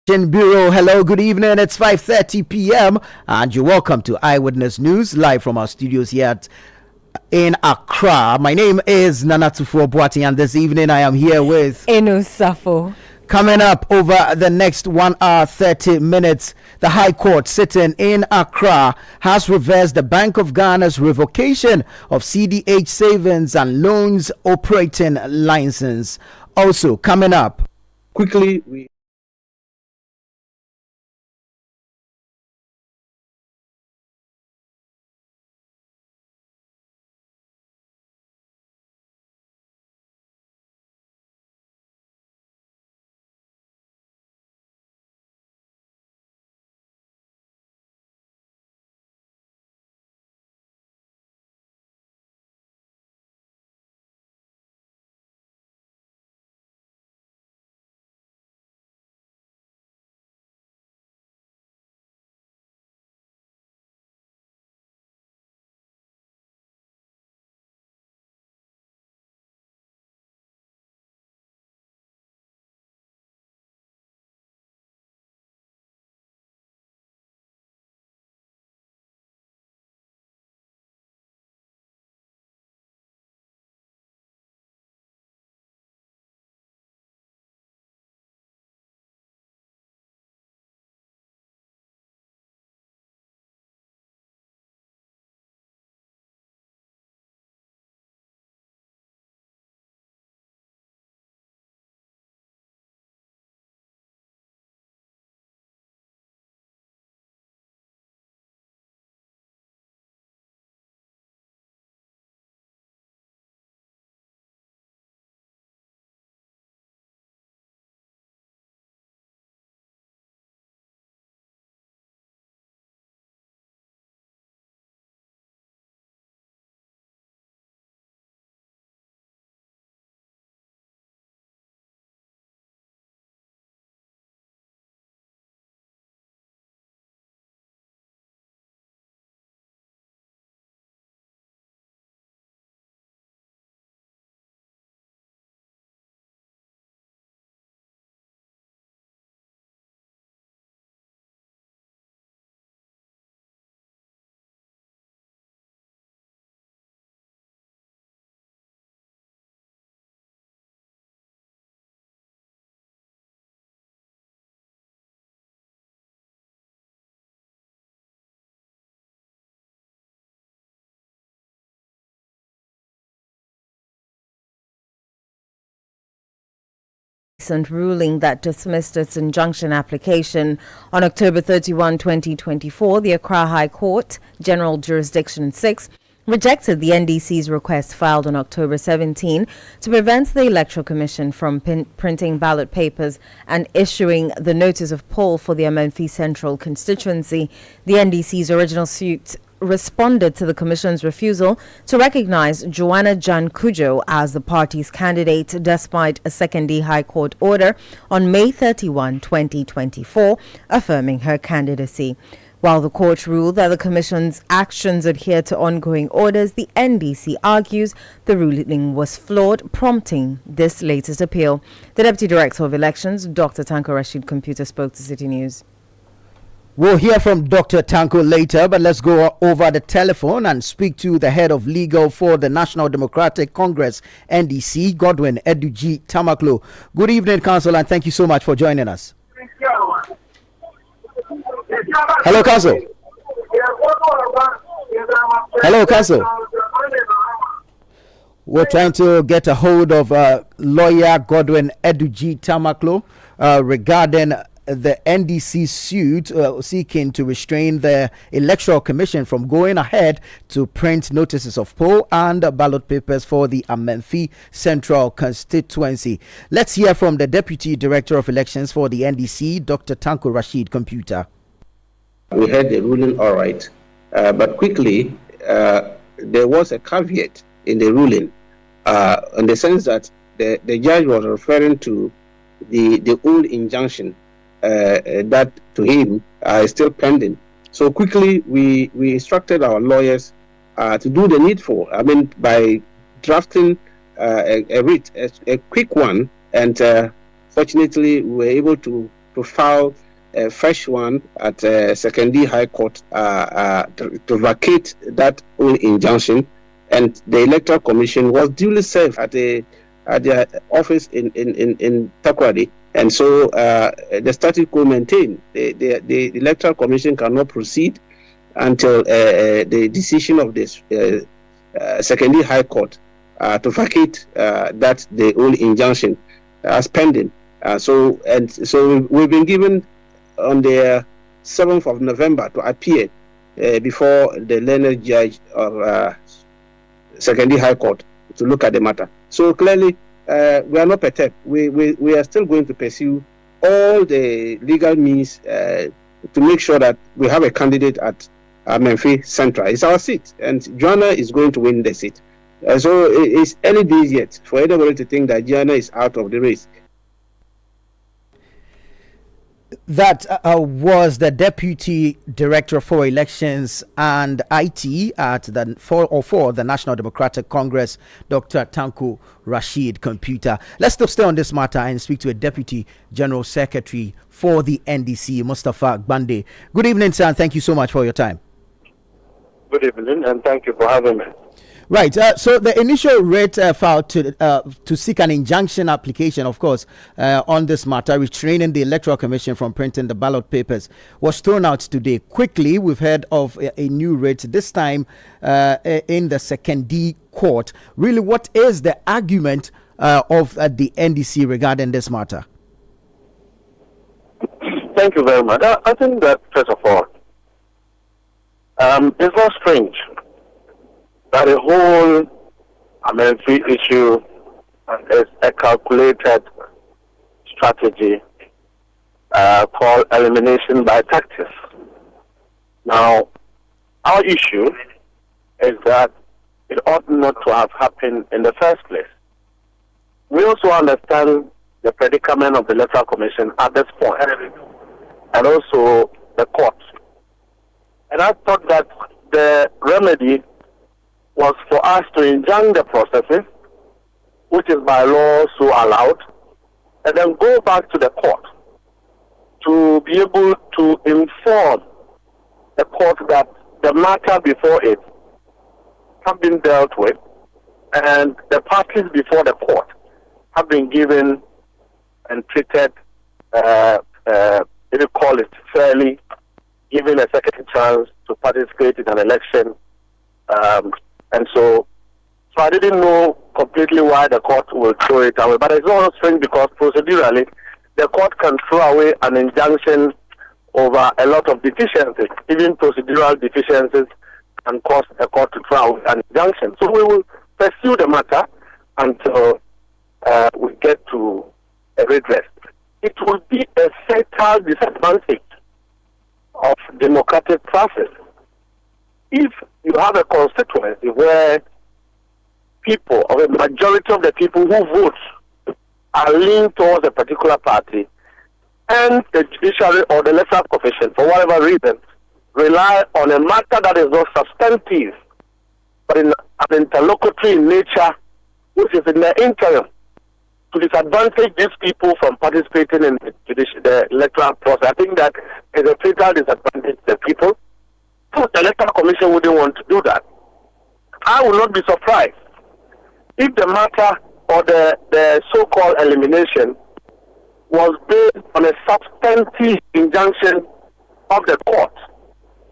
Bureau. Hello, good evening. It's 5:30 p.m. and you're welcome to Eyewitness News live from our studios here in Accra. My name is Nanatufo Boati, and this evening I am here with Enu Safo. Coming up over the next 1 hour 30 minutes, the High Court sitting in Accra has reversed the Bank of Ghana's revocation of CDH savings and loans operating license. Also coming up, quickly we Recent ruling that dismissed its injunction application on October 31, 2024, the Accra High Court, General Jurisdiction 6, rejected the NDC's request filed on October 17 to prevent the Electoral Commission from printing ballot papers and issuing the notice of poll for the Amenfi Central constituency. The NDC's original suit responded to the Commission's refusal to recognize Joanna Jan Kujo as the party's candidate despite a second-day High Court order on May 31, 2024, affirming her candidacy. While the court ruled that the Commission's actions adhere to ongoing orders, the NDC argues the ruling was flawed, prompting this latest appeal. The Deputy Director of Elections, Dr. Tanko Rashid Computer, spoke to Citi News. We'll hear from Dr. Tanko later, but let's go over the telephone and speak to the head of legal for the National Democratic Congress, NDC, Godwin Eduji Tamaklo. Good evening, Council, and thank you so much for joining us. Hello, Council. Hello, Council. We're trying to get a hold of lawyer Godwin Eduji Tamaklo regarding the NDC suit seeking to restrain the Electoral Commission from going ahead to print notices of poll and ballot papers for the Amenfi Central constituency. Let's hear from the Deputy Director of Elections for the NDC, Dr. Tanko Rashid Computer. We heard the ruling all right, but quickly there was a caveat in the ruling in the sense that the judge was referring to the old injunction that to him is still pending. So quickly we instructed our lawyers to do the needful. I mean, by drafting a writ, a quick one, and fortunately we were able to to file a fresh one at Secondary High Court to vacate that old injunction, and the Electoral Commission was duly served at their office in Takoradi. And so the status quo maintained. The Electoral Commission cannot proceed until the decision of this Secondary High Court to vacate the old injunction as pending. So we've been given on the 7th of November to appear before the learned judge of Secondary High Court to look at the matter. So clearly, we are not perturbed. We are still going to pursue all the legal means to make sure that we have a candidate at Memphis Central. It's our seat, and Joanna is going to win the seat. So it's early days yet for anybody to think that Joanna is out of the race. That was the Deputy Director for Elections and IT at the National Democratic Congress, Dr. Tanko Rashid Computer. Let's still stay on this matter and speak to a Deputy General Secretary for the NDC, Mustafa Gbande. Good evening, sir, and thank you so much for your time. Good evening, and thank you for having me. Right. So the initial writ filed to seek an injunction application, of course, on this matter, restraining the Electoral Commission from printing the ballot papers, was thrown out today. Quickly, we've heard of a new writ, this time in the Secondary Court. Really, what is the argument of the NDC regarding this matter? Thank you very much. I think that, first of all, it's not strange that the whole Amenfi issue is a calculated strategy called elimination by tactics. Now, our issue is that it ought not to have happened in the first place. We also understand the predicament of the Electoral Commission at this point, and also the court. And I thought that the remedy was for us to enjoin the processes, which is by law so allowed, and then go back to the court to be able to inform the court that the matter before it have been dealt with, and the parties before the court have been given and treated, if you call it fairly, given a second chance to participate in an election. And so I didn't know completely why the court will throw it away. But it's not strange because procedurally, the court can throw away an injunction over a lot of deficiencies. Even procedural deficiencies can cause a court to throw away an injunction. So we will pursue the matter until we get to a redress. It will be a fatal disadvantage of democratic process if you have a constituency where people, or a majority of the people who vote, are leaning towards a particular party, and the judiciary or the Electoral Commission, for whatever reason, rely on a matter that is not substantive, but an interlocutory in nature, which is in the interim, to disadvantage these people from participating in the electoral process. I think that is a fatal disadvantage to the people. So the Electoral Commission wouldn't want to do that. I would not be surprised if the matter or the so-called elimination was based on a substantive injunction of the court.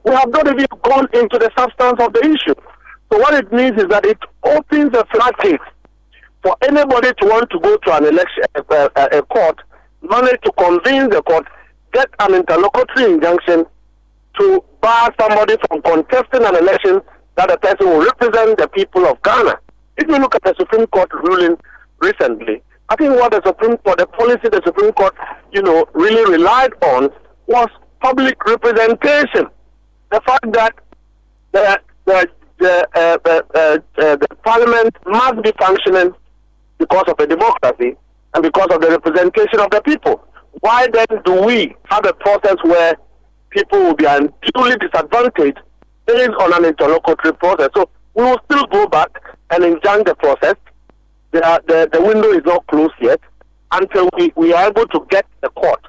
We have not even gone into the substance of the issue. So what it means is that it opens a floodgate for anybody to want to go to an election, a court, manage to convince the court, get an interlocutory injunction to bar somebody from contesting an election that the person will represent the people of Ghana. If you look at the Supreme Court ruling recently, I think what the Supreme Court, the policy the Supreme Court, really relied on was public representation. The fact that the parliament must be functioning because of a democracy and because of the representation of the people. Why then do we have a process where people will be unduly disadvantaged based on an interlocutory process? So we will still go back and enjoin the process. The window is not closed yet until we are able to get the court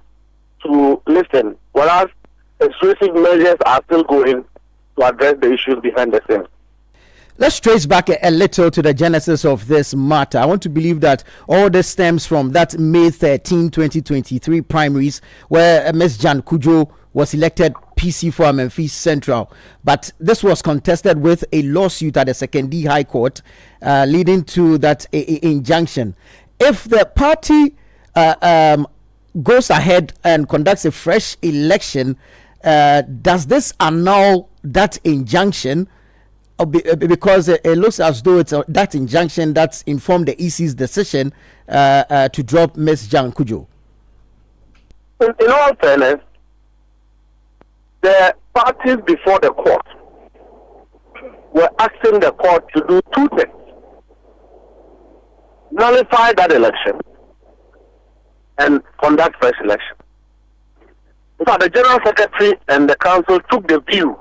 to listen, whereas persuasive measures are still going to address the issues behind the scenes. Let's trace back a little to the genesis of this matter. I want to believe that all this stems from that May 13, 2023 primaries where Ms. Jan Kujo was elected PC for Amenfi Central. But this was contested with a lawsuit at the 2nd High Court, leading to that injunction. If the party goes ahead and conducts a fresh election, does this annul that injunction? Because it looks as though it's that injunction that's informed the EC's decision to drop Ms. Jan Kujo. In all fairness, the parties before the court were asking the court to do two things: nullify that election and conduct fresh election. In fact, the General Secretary and the Council took the view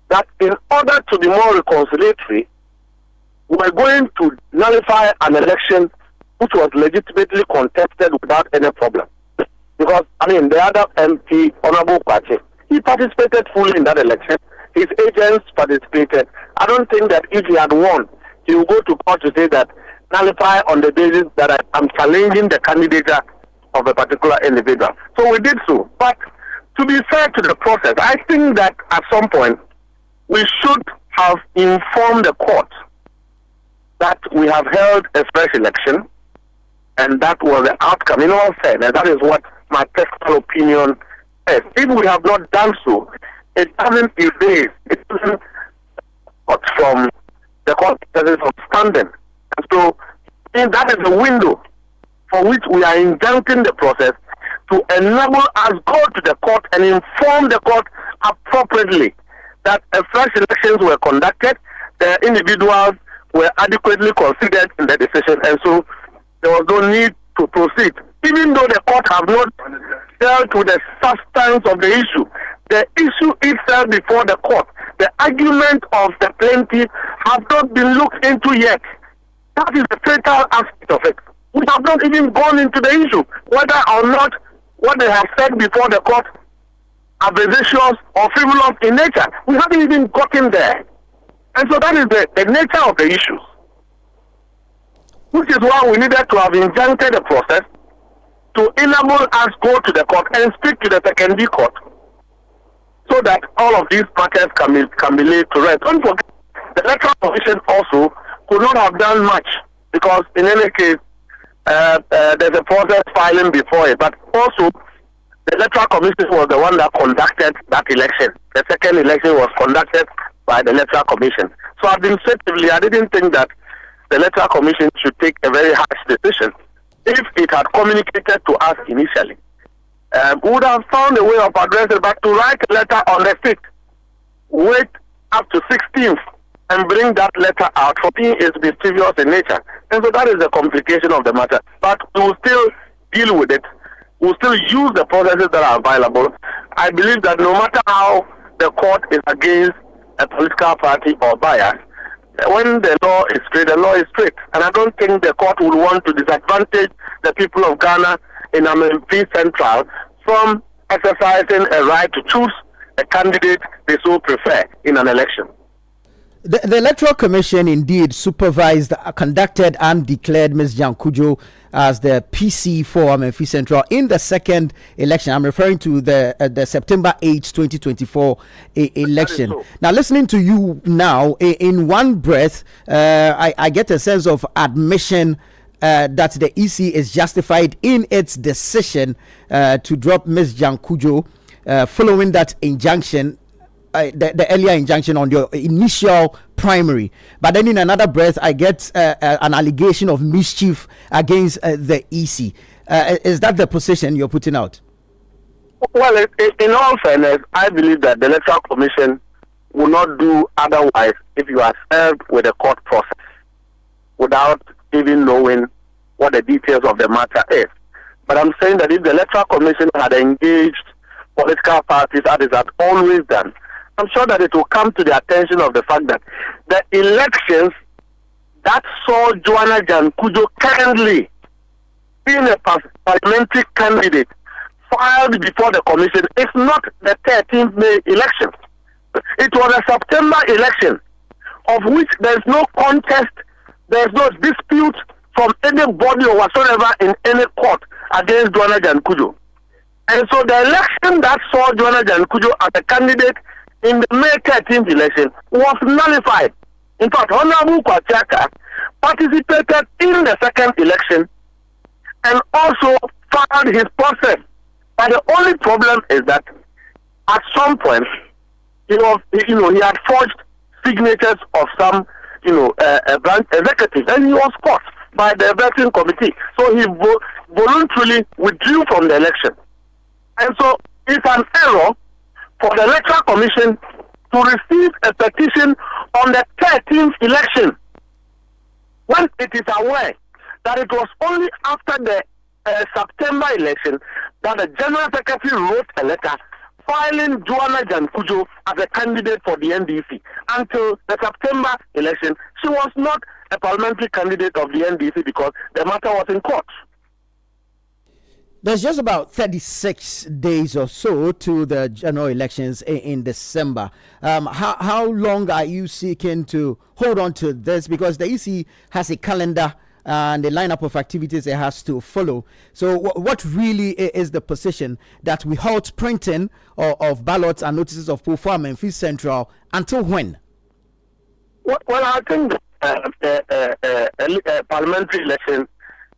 that in order to be more reconciliatory, we were going to nullify an election which was legitimately contested without any problem. Because, the other MP, Honorable Kwache, he participated fully in that election. His agents participated. I don't think that if he had won, he would go to court to say that nullify on the basis that I'm challenging the candidature of a particular individual. So we did so. But to be fair to the process, I think that at some point, we should have informed the court that we have held a fresh election, and that was the outcome. In all fairness, that is what my personal opinion is. If we have not done so, it doesn't erase, it doesn't from the court of standing. And so, that is the window for which we are injuncting the process to enable us go to the court and inform the court appropriately that fresh elections were conducted, the individuals were adequately considered in the decision, and so there was no need to proceed. Even though the court have not dealt with the substance of the issue, the issue itself before the court, the argument of the plaintiff have not been looked into yet. That is the fatal aspect of it. We have not even gone into the issue, whether or not what they have said before the court are vexatious or frivolous in nature. We haven't even gotten there. And so that is the nature of the issues. Which is why we needed to have injuncted the process to enable us go to the court and speak to the 2nd court so that all of these matters can be laid to rest. Don't forget, the Electoral Commission also could not have done much because in any case, there's a process filing before it, but also the Electoral Commission was the one that conducted that election. The second election was conducted by the Electoral Commission. So administratively, I didn't think that the Electoral Commission should take a very harsh decision. If it had communicated to us initially, we would have found a way of addressing it, but to write a letter on the 5th, wait up to 16th, and bring that letter out, for me is mischievous in nature. And so that is the complication of the matter. But we will still deal with it. We'll still use the processes that are available. I believe that no matter how the court is against a political party or bias, when the law is straight, the law is straight. And I don't think the court would want to disadvantage the people of Ghana in Amenfi Central from exercising a right to choose a candidate they so prefer in an election. The Electoral Commission indeed supervised, conducted and declared Ms. Jan Kujo as the PC for Amenfi Central in the second election. I'm referring to the September 8, 2024 election. So. Now, listening to you now, in one breath, I get a sense of admission that the EC is justified in its decision to drop Ms. Jan Kujo following that injunction. The earlier injunction on your initial primary, but then in another breath I get an allegation of mischief against the EC. Is that the position you're putting out? Well, in all fairness, I believe that the Electoral Commission will not do otherwise if you are served with a court process without even knowing what the details of the matter is. But I'm saying that if the Electoral Commission had engaged political parties, as it has always done, I'm sure that it will come to the attention of the fact that the elections that saw Joanna Jan Kujo currently being a parliamentary candidate filed before the commission is not the 13th May election. It was a September election of which there is no contest, there is no dispute from anybody or whatsoever in any court against Joanna Jankujo. And so the election that saw Joanna Jankujo as a candidate in the May 13th election was nullified. In fact, Honorable Kwachaka participated in the second election and also filed his process. But the only problem is that at some point, he had forged signatures of some, branch executives, and he was caught by the vetting committee. So he voluntarily withdrew from the election. And so it's an error for the Electoral Commission to receive a petition on the 13th election when it is aware that it was only after the September election that the General Secretary wrote a letter filing Joanna Jankujo as a candidate for the NDC. Until the September election, she was not a parliamentary candidate of the NDC because the matter was in court. There's just about 36 days or so to the general elections in December. How long are you seeking to hold on to this? Because the EC has a calendar and the lineup of activities it has to follow. So what really is the position that we halt printing of ballots and notices of poll for Memphis Central until when? Well, I think the parliamentary election,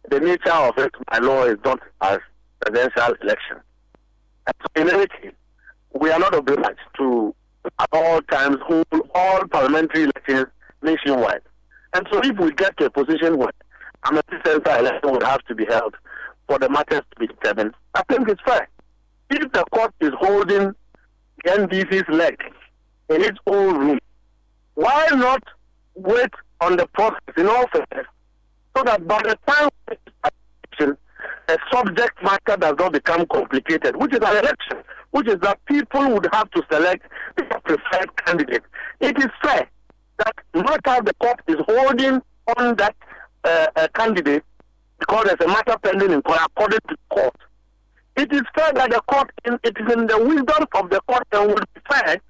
the nature of it by law is not as presidential election. And so in any case, we are not obliged to at all times hold all parliamentary elections nationwide. And so if we get to a position where a central election would have to be held for the matters to be determined, I think it's fair. If the court is holding the NDC's leg in its own room, why not wait on the process in all fairness so that by the time a subject matter does not become complicated, which is an election, which is that people would have to select their preferred candidate. It is fair that no matter the court is holding on that candidate because there's a matter pending in court according to the court. It is fair that the court, it is in the wisdom of the court and would be fair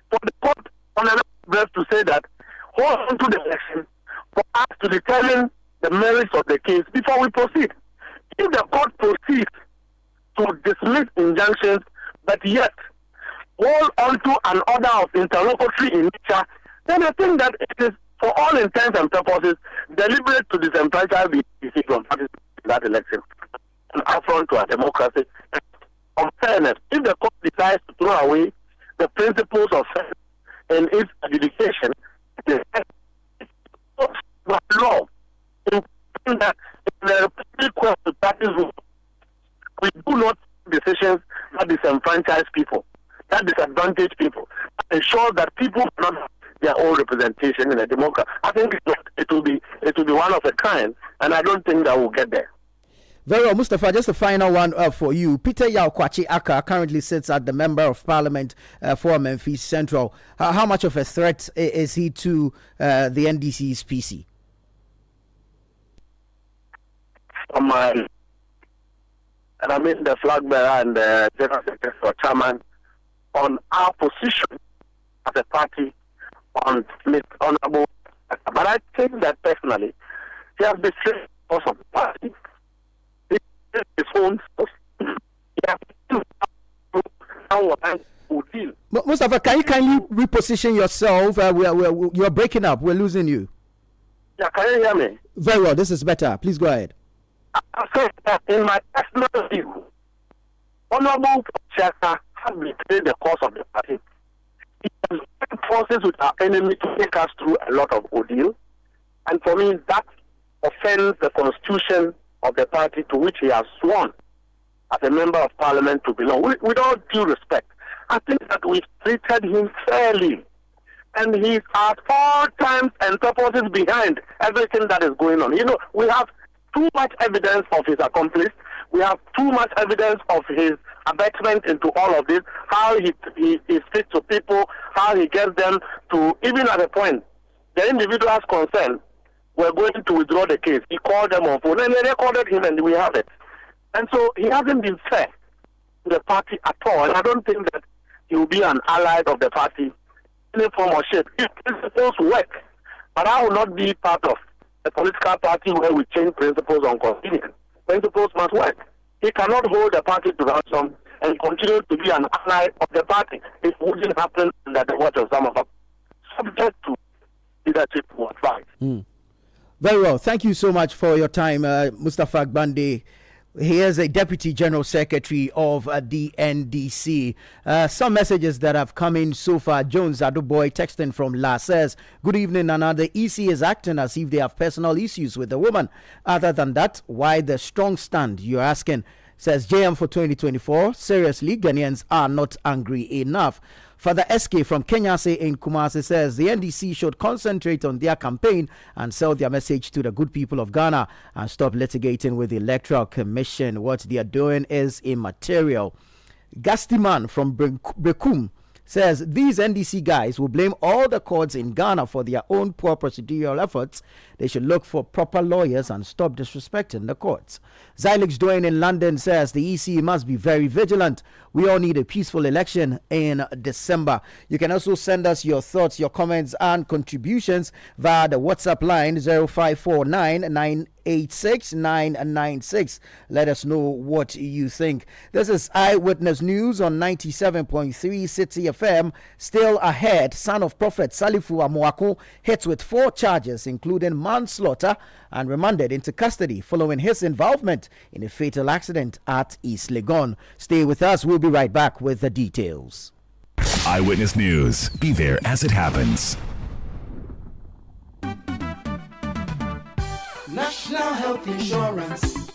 for the court on another breath to say that hold on to the election for us to determine the merits of the case before we proceed. If the court proceeds to dismiss injunctions, but yet hold on to an order of interlocutory in nature, then I think that it is, for all intents and purposes, deliberate to disenfranchise the EC from participating in that election, an affront to our democracy. On fairness, if the court decides to throw away the principles of fairness in its adjudication, it is law. In that in the Republic Court of Parties, we do not make decisions that disenfranchise people, that disadvantage people, ensure that people not have their own representation in a democracy. I think it will be one of a kind, and I don't think that we'll get there. Very well, Mustafa, just a final one for you. Peter Yaokwachi Aka currently sits at the Member of Parliament for Memphis Central. How much of a threat is he to the NDC's PC? And I mean the flag bearer and the General Secretary or Chairman on our position as a party on honorable. But I think that personally, he has betrayed us of the party. His own Mustafa, can you kindly reposition yourself? You're breaking up. We're losing you. Yeah, can you hear me? Very well. This is better. Please go ahead. I said that in my personal view, Honorable Chaka has betrayed the cause of the party. He has joined forces with our enemy to take us through a lot of ordeal. And for me, that offends the constitution of the party to which he has sworn as a member of parliament to belong. With all due respect, I think that we've treated him fairly. And he's at all times and purposes behind everything that is going on. We have too much evidence of his accomplice. We have too much evidence of his abetment into all of this, how he speaks to people, how he gets them to, even at a point, the individuals concerned were going to withdraw the case. He called them on phone and they recorded him and we have it. And so he hasn't been fair the party at all. And I don't think that he will be an ally of the party in any form or shape. If principles work, but I will not be part of a political party where we change principles on convenience. Principles must work. He cannot hold the party to ransom and continue to be an ally of the party. It wouldn't happen under the watch of some of us, subject to leadership who are trying. Very well. Thank you so much for your time, Mustafa Gbande. He is a Deputy General Secretary of the NDC. Some messages that have come in so far. Jones Aduboy texting from La says, good evening, Nana. The EC is acting as if they have personal issues with the woman. Other than that, why the strong stand, you're asking? Says JM for 2024. Seriously, Ghanaians are not angry enough. Father SK from Kenyase in Kumasi says the NDC should concentrate on their campaign and sell their message to the good people of Ghana and stop litigating with the Electoral Commission. What they are doing is immaterial. Gastiman from Brekum says these NDC guys will blame all the courts in Ghana for their own poor procedural efforts. They should look for proper lawyers and stop disrespecting the courts. Xylix Dwayne in London says the EC must be very vigilant. We all need a peaceful election in December. You can also send us your thoughts, your comments, and contributions via the WhatsApp line 0549-986-996. Let us know what you think. This is Eyewitness News on 97.3 Citi FM. Still ahead, son of Prophet Salifu Amoako hit with 4 charges, including manslaughter, and remanded into custody following his involvement in a fatal accident at East Legon. Stay with us. We'll be right back with the details. Eyewitness News. Be there as it happens. National Health Insurance.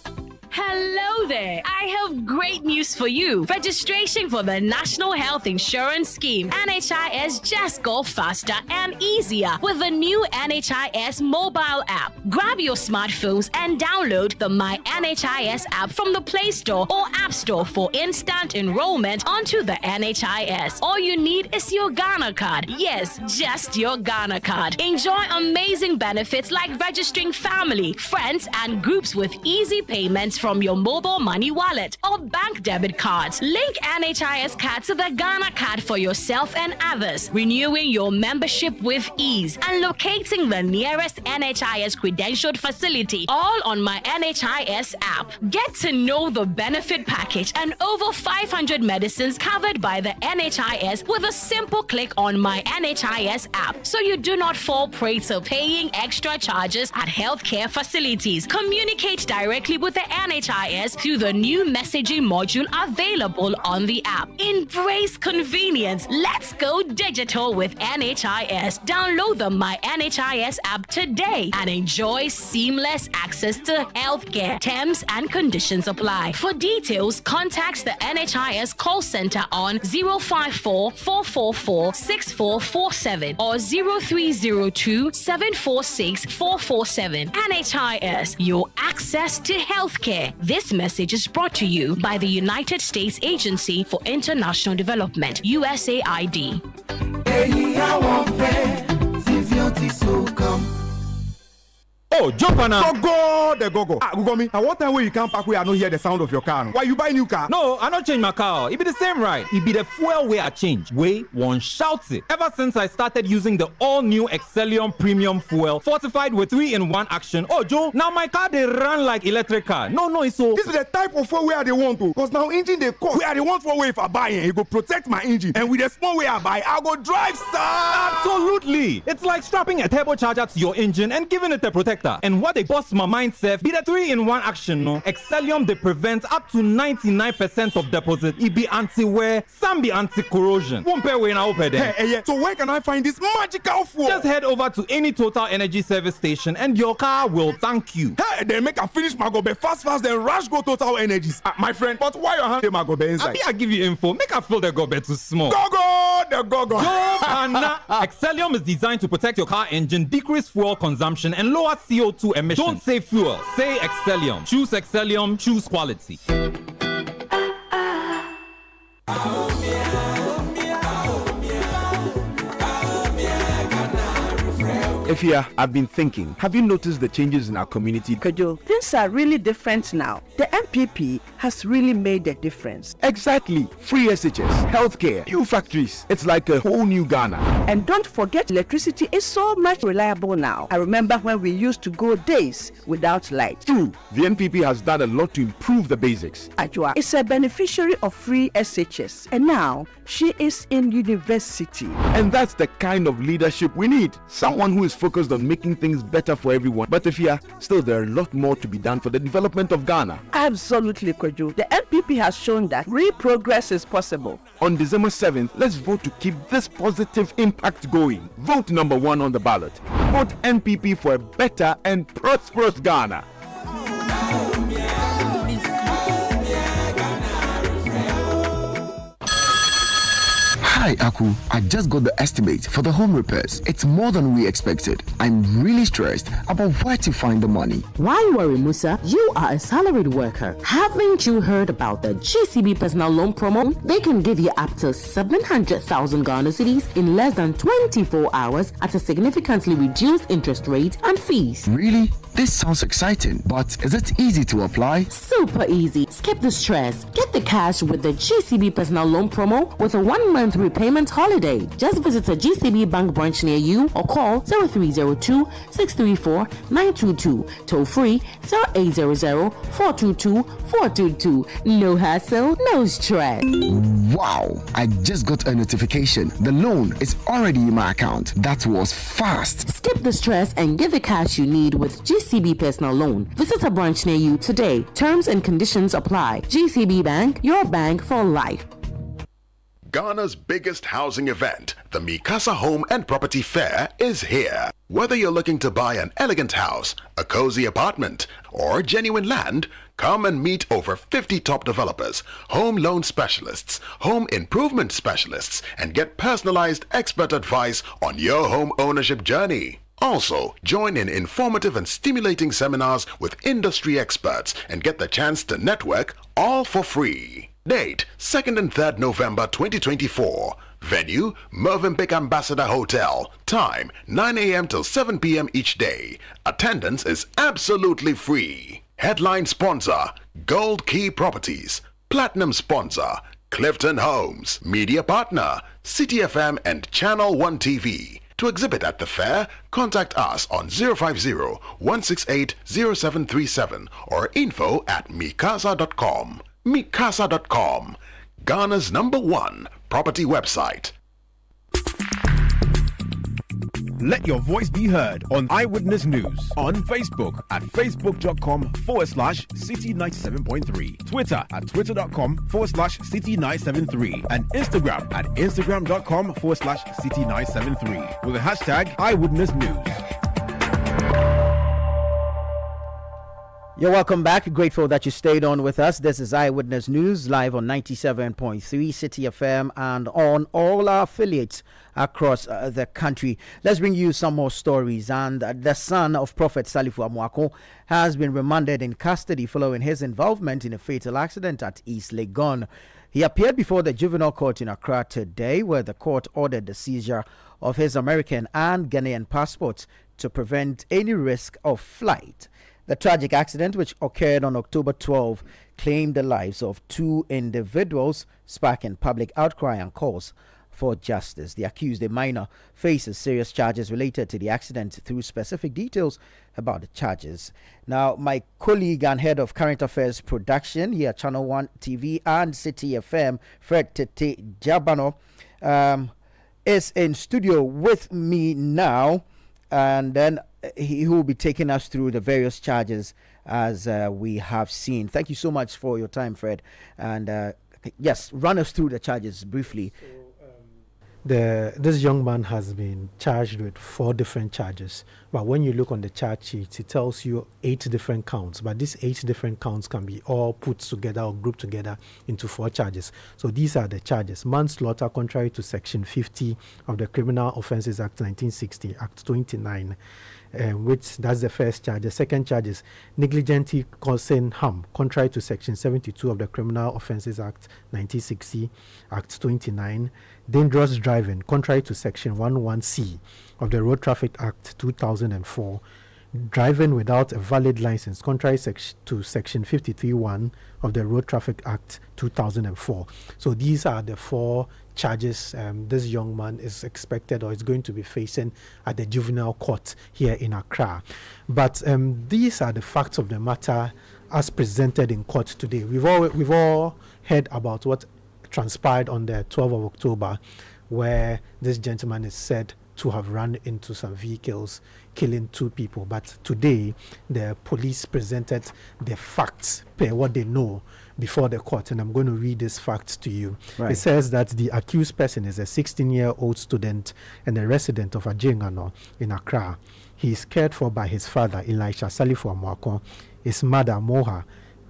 Hello there! I have great news for you. Registration for the National Health Insurance Scheme, NHIS, just go faster and easier with the new NHIS mobile app. Grab your smartphones and download the My NHIS app from the Play Store or App Store for instant enrollment onto the NHIS. All you need is your Ghana card. Yes, just your Ghana card. Enjoy amazing benefits like registering family, friends, and groups with easy payments from your mobile money wallet or bank debit cards. Link NHIS card to the Ghana card for yourself and others, renewing your membership with ease and locating the nearest NHIS credentialed facility, all on My NHIS app. Get to know the benefit package and over 500 medicines covered by the NHIS with a simple click on My NHIS app, so you do not fall prey to paying extra charges at healthcare facilities. Communicate directly with the NHIS through the new messaging module available on the app. Embrace convenience. Let's go digital with NHIS. Download the My NHIS app today and enjoy seamless access to healthcare. Terms and conditions apply. For details, contact the NHIS call center on 054-444-6447 or 0302-746-447. NHIS, your access to healthcare. This message is brought to you by the United States Agency for International Development, USAID. Oh, jump on now. Go. Ah, Google me. I want time where you can't park where I don't hear the sound of your car. Why you buy new car? No, I don't change my car. It be the same ride. It be the fuel way I change. Way one shouts it. Ever since I started using the all-new Excellium Premium Fuel, fortified with 3-in-1 action. Oh, Joe, now my car they run like electric car. No, it's so. This is the type of fuel where they want to. Because now engine they cost. Where they want for way if I buy it, go protect my engine. And with the small way I buy, I go drive, sir. Absolutely. It's like strapping a turbocharger to your engine and giving it a protector. And what they bust my mind self be the 3-in-1 action, no? Excellium they prevent up to 99% of deposit. It be anti-wear, some be anti-corrosion. Won't pay when I open them. Hey, so where can I find this magical fuel? Just head over to any Total Energy service station and your car will thank you. Hey, they make a finish my gobe fast, then rush go Total Energies. My friend, but why you hand my gobe inside? I give you info. Make a feel the gobe too small. Go, the go. Excellium is designed to protect your car engine, decrease fuel consumption, and lower CO2 emissions. Don't say fuel, say Excellium. Choose Excellium, choose quality. Ifya, I've been thinking. Have you noticed the changes in our community? Kojo, things are really different now. The MPP has really made a difference. Exactly. Free SHS, healthcare, new factories. It's like a whole new Ghana. And don't forget, electricity is so much reliable now. I remember when we used to go days without light. True. The NPP has done a lot to improve the basics. Ajua is a beneficiary of free SHS, and now she is in university. And that's the kind of leadership we need. Someone who is focused on making things better for everyone. But Ifya, still there are a lot more to be done for the development of Ghana. Absolutely, Kojo. The NPP has shown that real progress is possible. On December 7th, let's vote to keep this positive impact going. Vote number 1 on the ballot. Vote NPP for a better and prosperous Ghana. Hi Aku, I just got the estimate for the home repairs. It's more than we expected. I'm really stressed about where to find the money. Why worry, Musa? You are a salaried worker. Haven't you heard about the GCB personal loan promo? They can give you up to 700,000 Ghana cedis in less than 24 hours at a significantly reduced interest rate and fees. Really? This sounds exciting, but is it easy to apply? Super easy. Skip the stress. Get the cash with the GCB personal loan promo with a 1-month repayment holiday. Just visit a GCB bank branch near you or call 0302-634-922. Toll free 0800-422-422. No hassle, no stress. Wow, I just got a notification. The loan is already in my account. That was fast. Skip the stress and get the cash you need with GCB personal loan. Visit a branch near you today. Terms and conditions apply. GCB Bank, your bank for life. Ghana's biggest housing event, the Mikasa Home and Property Fair, is here. Whether you're looking to buy an elegant house, a cozy apartment, or genuine land, come and meet over 50 top developers, home loan specialists, home improvement specialists, and get personalized expert advice on your home ownership journey. Also, join in informative and stimulating seminars with industry experts and get the chance to network all for free. Date, 2nd and 3rd November 2024. Venue, Movenpick Ambassador Hotel. Time, 9 a.m. till 7 p.m. each day. Attendance is absolutely free. Headline sponsor, Gold Key Properties. Platinum sponsor, Clifton Homes. Media partner, Citi FM and Channel 1 TV. To exhibit at the fair, contact us on 050-168-0737 or info@mikasa.com. Mikasa.com, Ghana's #1 property website. Let your voice be heard on Eyewitness News on Facebook at facebook.com/Citi97.3, Twitter at twitter.com/Citi973, and Instagram at instagram.com/Citi973 with the hashtag Eyewitness News. You're welcome back. Grateful that you stayed on with us. This is Eyewitness News live on 97.3 Citi FM and on all our affiliates across the country. Let's bring you some more stories. And the son of Prophet Salifu Amuako has been remanded in custody following his involvement in a fatal accident at East Legon. He appeared before the juvenile court in Accra today, where the court ordered the seizure of his American and Ghanaian passports to prevent any risk of flight. The tragic accident, which occurred on October 12, claimed the lives of 2 individuals, sparking public outcry and calls for justice. The accused, a minor, faces serious charges related to the accident through specific details about the charges. Now, my colleague and head of current affairs production here at Channel 1 TV and Citi FM, Fred Tete Jabano, is in studio with me now, and then he will be taking us through the various charges as we have seen. Thank you so much for your time, Fred. And yes, run us through the charges briefly. This young man has been charged with 4 different charges. But when you look on the charge sheet, it tells you 8 different counts. But these 8 different counts can be all put together or grouped together into 4 charges. So these are the charges. Manslaughter contrary to Section 50 of the Criminal Offences Act 1960, Act 29. which that's the first charge. The second charge is negligently causing harm, contrary to Section 72 of the Criminal Offences Act 1960, Act 29. Dangerous driving, contrary to Section 11C of the Road Traffic Act 2004. Driving without a valid license, contrary to Section 53(1) of the Road Traffic Act 2004. So these are the 4 charges this young man is expected or is going to be facing at the juvenile court here in Accra. But these are the facts of the matter as presented in court today. We've all heard about what transpired on the 12th of October, where this gentleman is said to have run into some vehicles, killing 2 people. But today, the police presented the facts per what they know before the court, and I'm going to read these facts to you. Right. It says that the accused person is a 16-year-old student and a resident of Ajengano in Accra. He is cared for by his father, Elisha Salifo Amuakon, his mother, Moha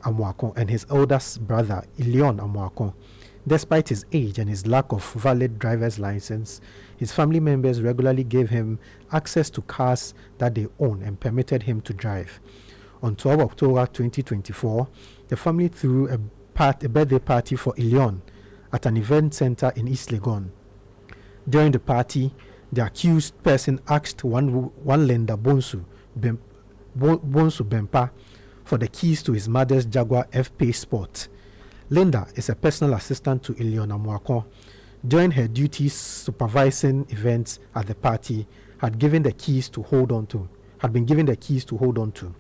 Amuakon, and his oldest brother, Ilion Amuakon. Despite his age and his lack of valid driver's license, his family members regularly gave him access to cars that they own and permitted him to drive. On 12 October 2024, the family threw a birthday party for Ilion at an event center in East Legon. During the party, the accused person asked one Linda Bonsu Bempa for the keys to his mother's Jaguar F-Pace Sport. Linda is a personal assistant to Ilion Amuakon. During her duties supervising events at the party, had been given the keys to hold on to.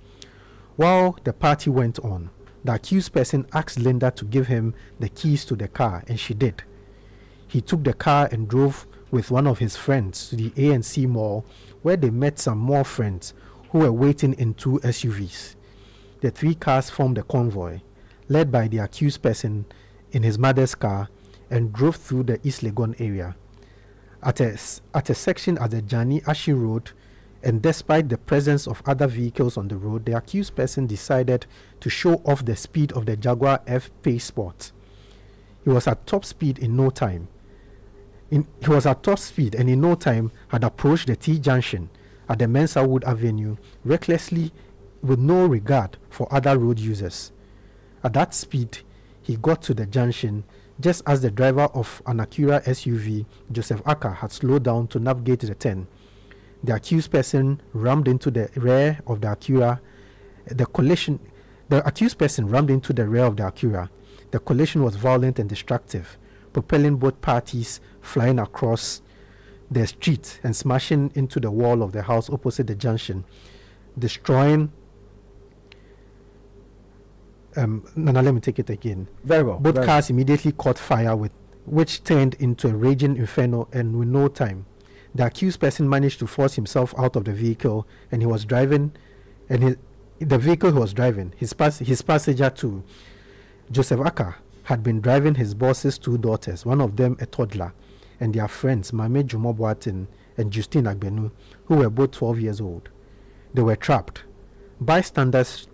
While the party went on, the accused person asked Linda to give him the keys to the car, and she did. He took the car and drove with one of his friends to the ANC mall, where they met some more friends who were waiting in 2 SUVs. The 3 cars formed a convoy, led by the accused person in his mother's car, and drove through the East Legon area. At a section at the Jani Ashi Road, and despite the presence of other vehicles on the road, the accused person decided to show off the speed of the Jaguar F-Pace Sport. He was at top speed and in no time had approached the T-junction at the Mensa Wood Avenue recklessly with no regard for other road users. At that speed, he got to the junction just as the driver of an Acura SUV, Joseph Aka, had slowed down to navigate the turn. The accused person rammed into the rear of the Acura. The accused person rammed into the rear of the Acura. The collision was violent and destructive, propelling both parties flying across the street and smashing into the wall of the house opposite the junction, destroying. Let me take it again. Very well. Both cars immediately caught fire, which turned into a raging inferno, and with no time, the accused person managed to force himself out of the vehicle, and he was driving, and the vehicle he was driving, his passenger too, Joseph Aka, had been driving his boss's 2 daughters, one of them a toddler, and their friends, Mame Jumo Boatin and Justine Agbenu, who were both 12 years old. They were trapped. Bystanders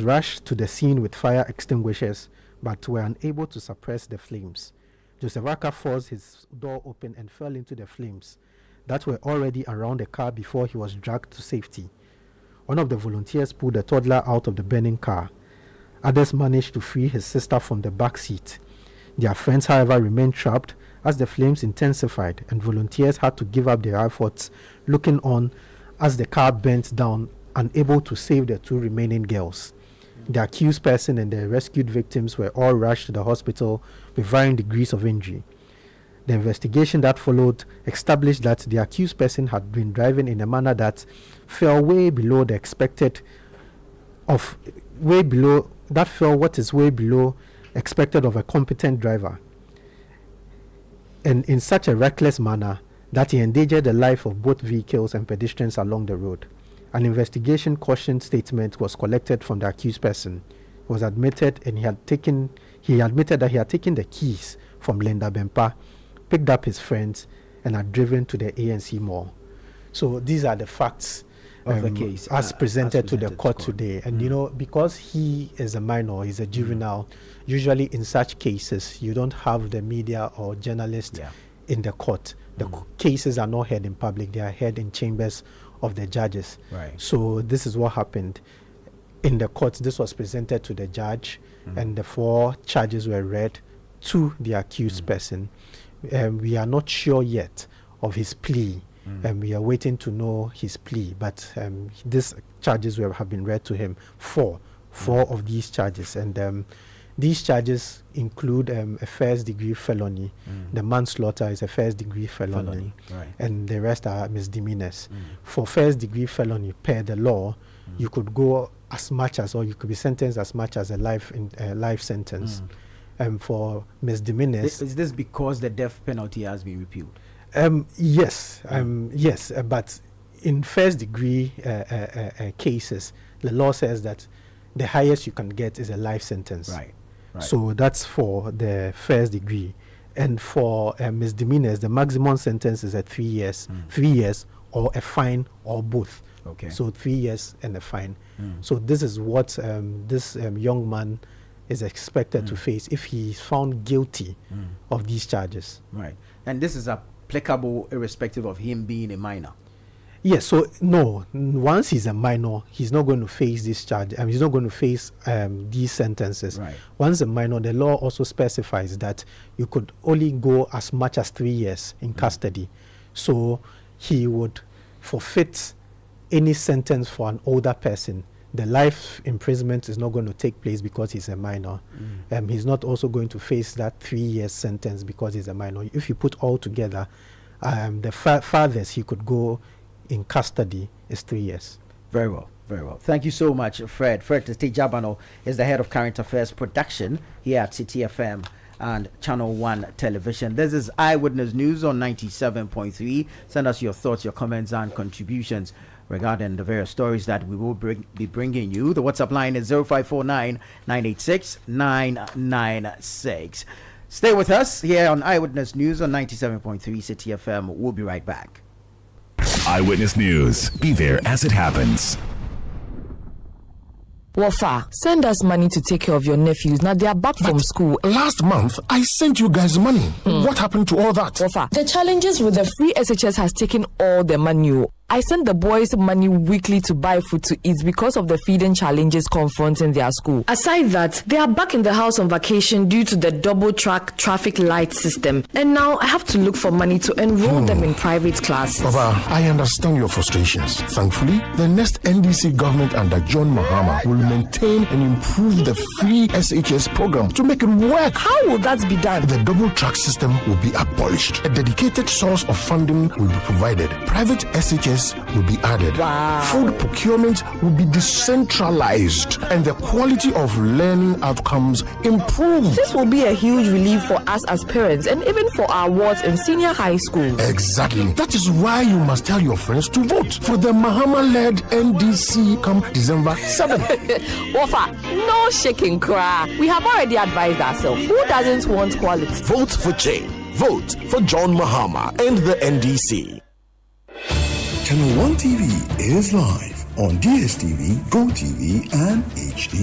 rushed to the scene with fire extinguishers, but were unable to suppress the flames. Joseph Aka forced his door open and fell into the flames that were already around the car before he was dragged to safety. One of the volunteers pulled the toddler out of the burning car. Others managed to free his sister from the back seat. Their friends, however, remained trapped as the flames intensified, and volunteers had to give up their efforts looking on as the car burnt down, unable to save the 2 remaining girls. The accused person and the rescued victims were all rushed to the hospital with varying degrees of injury. The investigation that followed established that the accused person had been driving in a manner that fell way below the expected expected of a competent driver, and in such a reckless manner that he endangered the life of both vehicles and pedestrians along the road. An investigation caution statement was collected from the accused person. He was admitted, and he admitted that he had taken the keys from Linda Bempa, picked up his friends, and had driven to the ANC mall. So these are the facts of the case as presented to the court today. And you know, because he is a minor, he's a juvenile, usually in such cases you don't have the media or journalists in the court. The cases are not heard in public, they are heard in chambers of the judges. Right. So this is what happened in the court. This was presented to the judge, and the 4 charges were read to the accused person. We are not sure yet of his plea, and we are waiting to know his plea. But these charges have been read to him. 4 of these charges, and these charges include a first-degree felony. The manslaughter is a first-degree felony. Right. And the rest are misdemeanors. For first-degree felony, per the law, you could go as much as, or you could be sentenced as much as a life sentence. For misdemeanors, is this because the death penalty has been repealed? Yes, yes. But in first-degree cases, the law says that the highest you can get is a life sentence. Right. So that's for the first degree. And for misdemeanors, the maximum sentence is 3 years, 3 years, or a fine, or both. Okay. So 3 years and a fine. So this is what this young man is expected to face if he is found guilty of these charges. Right. And this is applicable irrespective of him being a minor. Yes, so no, once he's a minor, he's not going to face this charge. He's not going to face these sentences. Right. Once a minor, the law also specifies that you could only go as much as 3 years in custody. So he would forfeit any sentence for an older person. The life imprisonment is not going to take place because he's a minor. He's not also going to face that 3 years sentence because he's a minor. If you put all together, the farthest he could go in custody is 3 years. Very well, very well. Thank you so much, Fred. Fred Tejabano is the head of current affairs production here at Citi FM and Channel 1 Television. This is Eyewitness News on 97.3. Send us your thoughts, your comments, and contributions regarding the various stories that we will be bringing you. The WhatsApp line is 0549 986 996. Stay with us here on Eyewitness News on 97.3 Citi FM. We'll be right back. Eyewitness News. Be there as it happens. Wafa, send us money to take care of your nephews. Now they are back from school. Last month, I sent you guys money. What happened to all that? Wafa, the challenges with the free SHS has taken all the money. I send the boys money weekly to buy food to eat because of the feeding challenges confronting their school. Aside that, they are back in the house on vacation due to the double track traffic light system. And now I have to look for money to enroll them in private classes. Baba, I understand your frustrations. Thankfully, the next NDC government under John Mahama will maintain and improve the free SHS program to make it work. How will that be done? The double track system will be abolished. A dedicated source of funding will be provided. Private SHS will be added. Wow. Food procurement will be decentralized and the quality of learning outcomes improved. This will be a huge relief for us as parents and even for our wards in senior high school. Exactly. That is why you must tell your friends to vote for the Mahama-led NDC come December 7th. Wafa, no shaking cry. We have already advised ourselves. Who doesn't want quality? Vote for change. Vote for John Mahama and the NDC. Channel 1 TV is live on DSTV, GoTV, and HD+.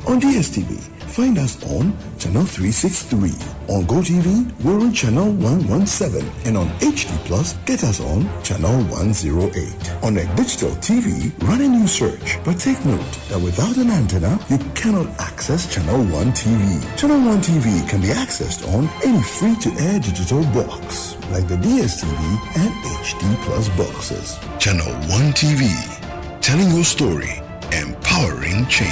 On DSTV, find us on Channel 363. On GoTV, we're on Channel 117. And on HD+, get us on Channel 108. On a digital TV, run a new search. But take note that without an antenna, you cannot access Channel 1 TV. Channel 1 TV can be accessed on any free-to-air digital box, like the DSTV and HD+ boxes. Channel 1 TV, telling your story, empowering change.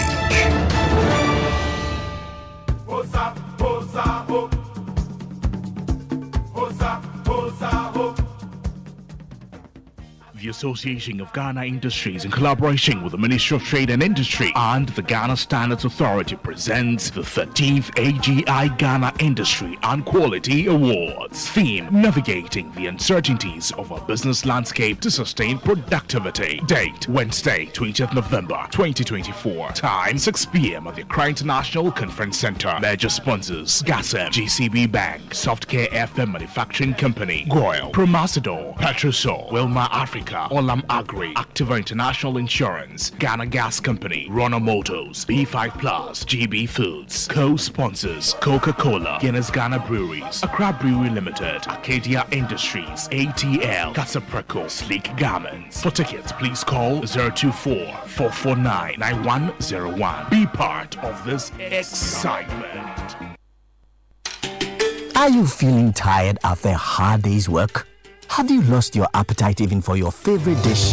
The Association of Ghana Industries, in collaboration with the Ministry of Trade and Industry and the Ghana Standards Authority, presents the 13th AGI Ghana Industry and Quality Awards. Theme: Navigating the Uncertainties of our Business Landscape to Sustain Productivity. Date: Wednesday, 20th November 2024. Time: 6 p.m. at the Accra International Conference Center. Major sponsors: GASM, GCB Bank, Softcare FM Manufacturing Company, Goyle, Promasidor, Petrosol, Wilma Africa, Africa, Olam Agri, Activa International Insurance, Ghana Gas Company, Rona Motors, B5 Plus, GB Foods, co-sponsors Coca-Cola, Guinness Ghana Breweries, Accra Brewery Limited, Arcadia Industries, ATL, Casapreco, Sleek Garments. For tickets, please call 024-449-9101. Be part of this excitement. Are you feeling tired after a hard day's work? Have you lost your appetite even for your favorite dish?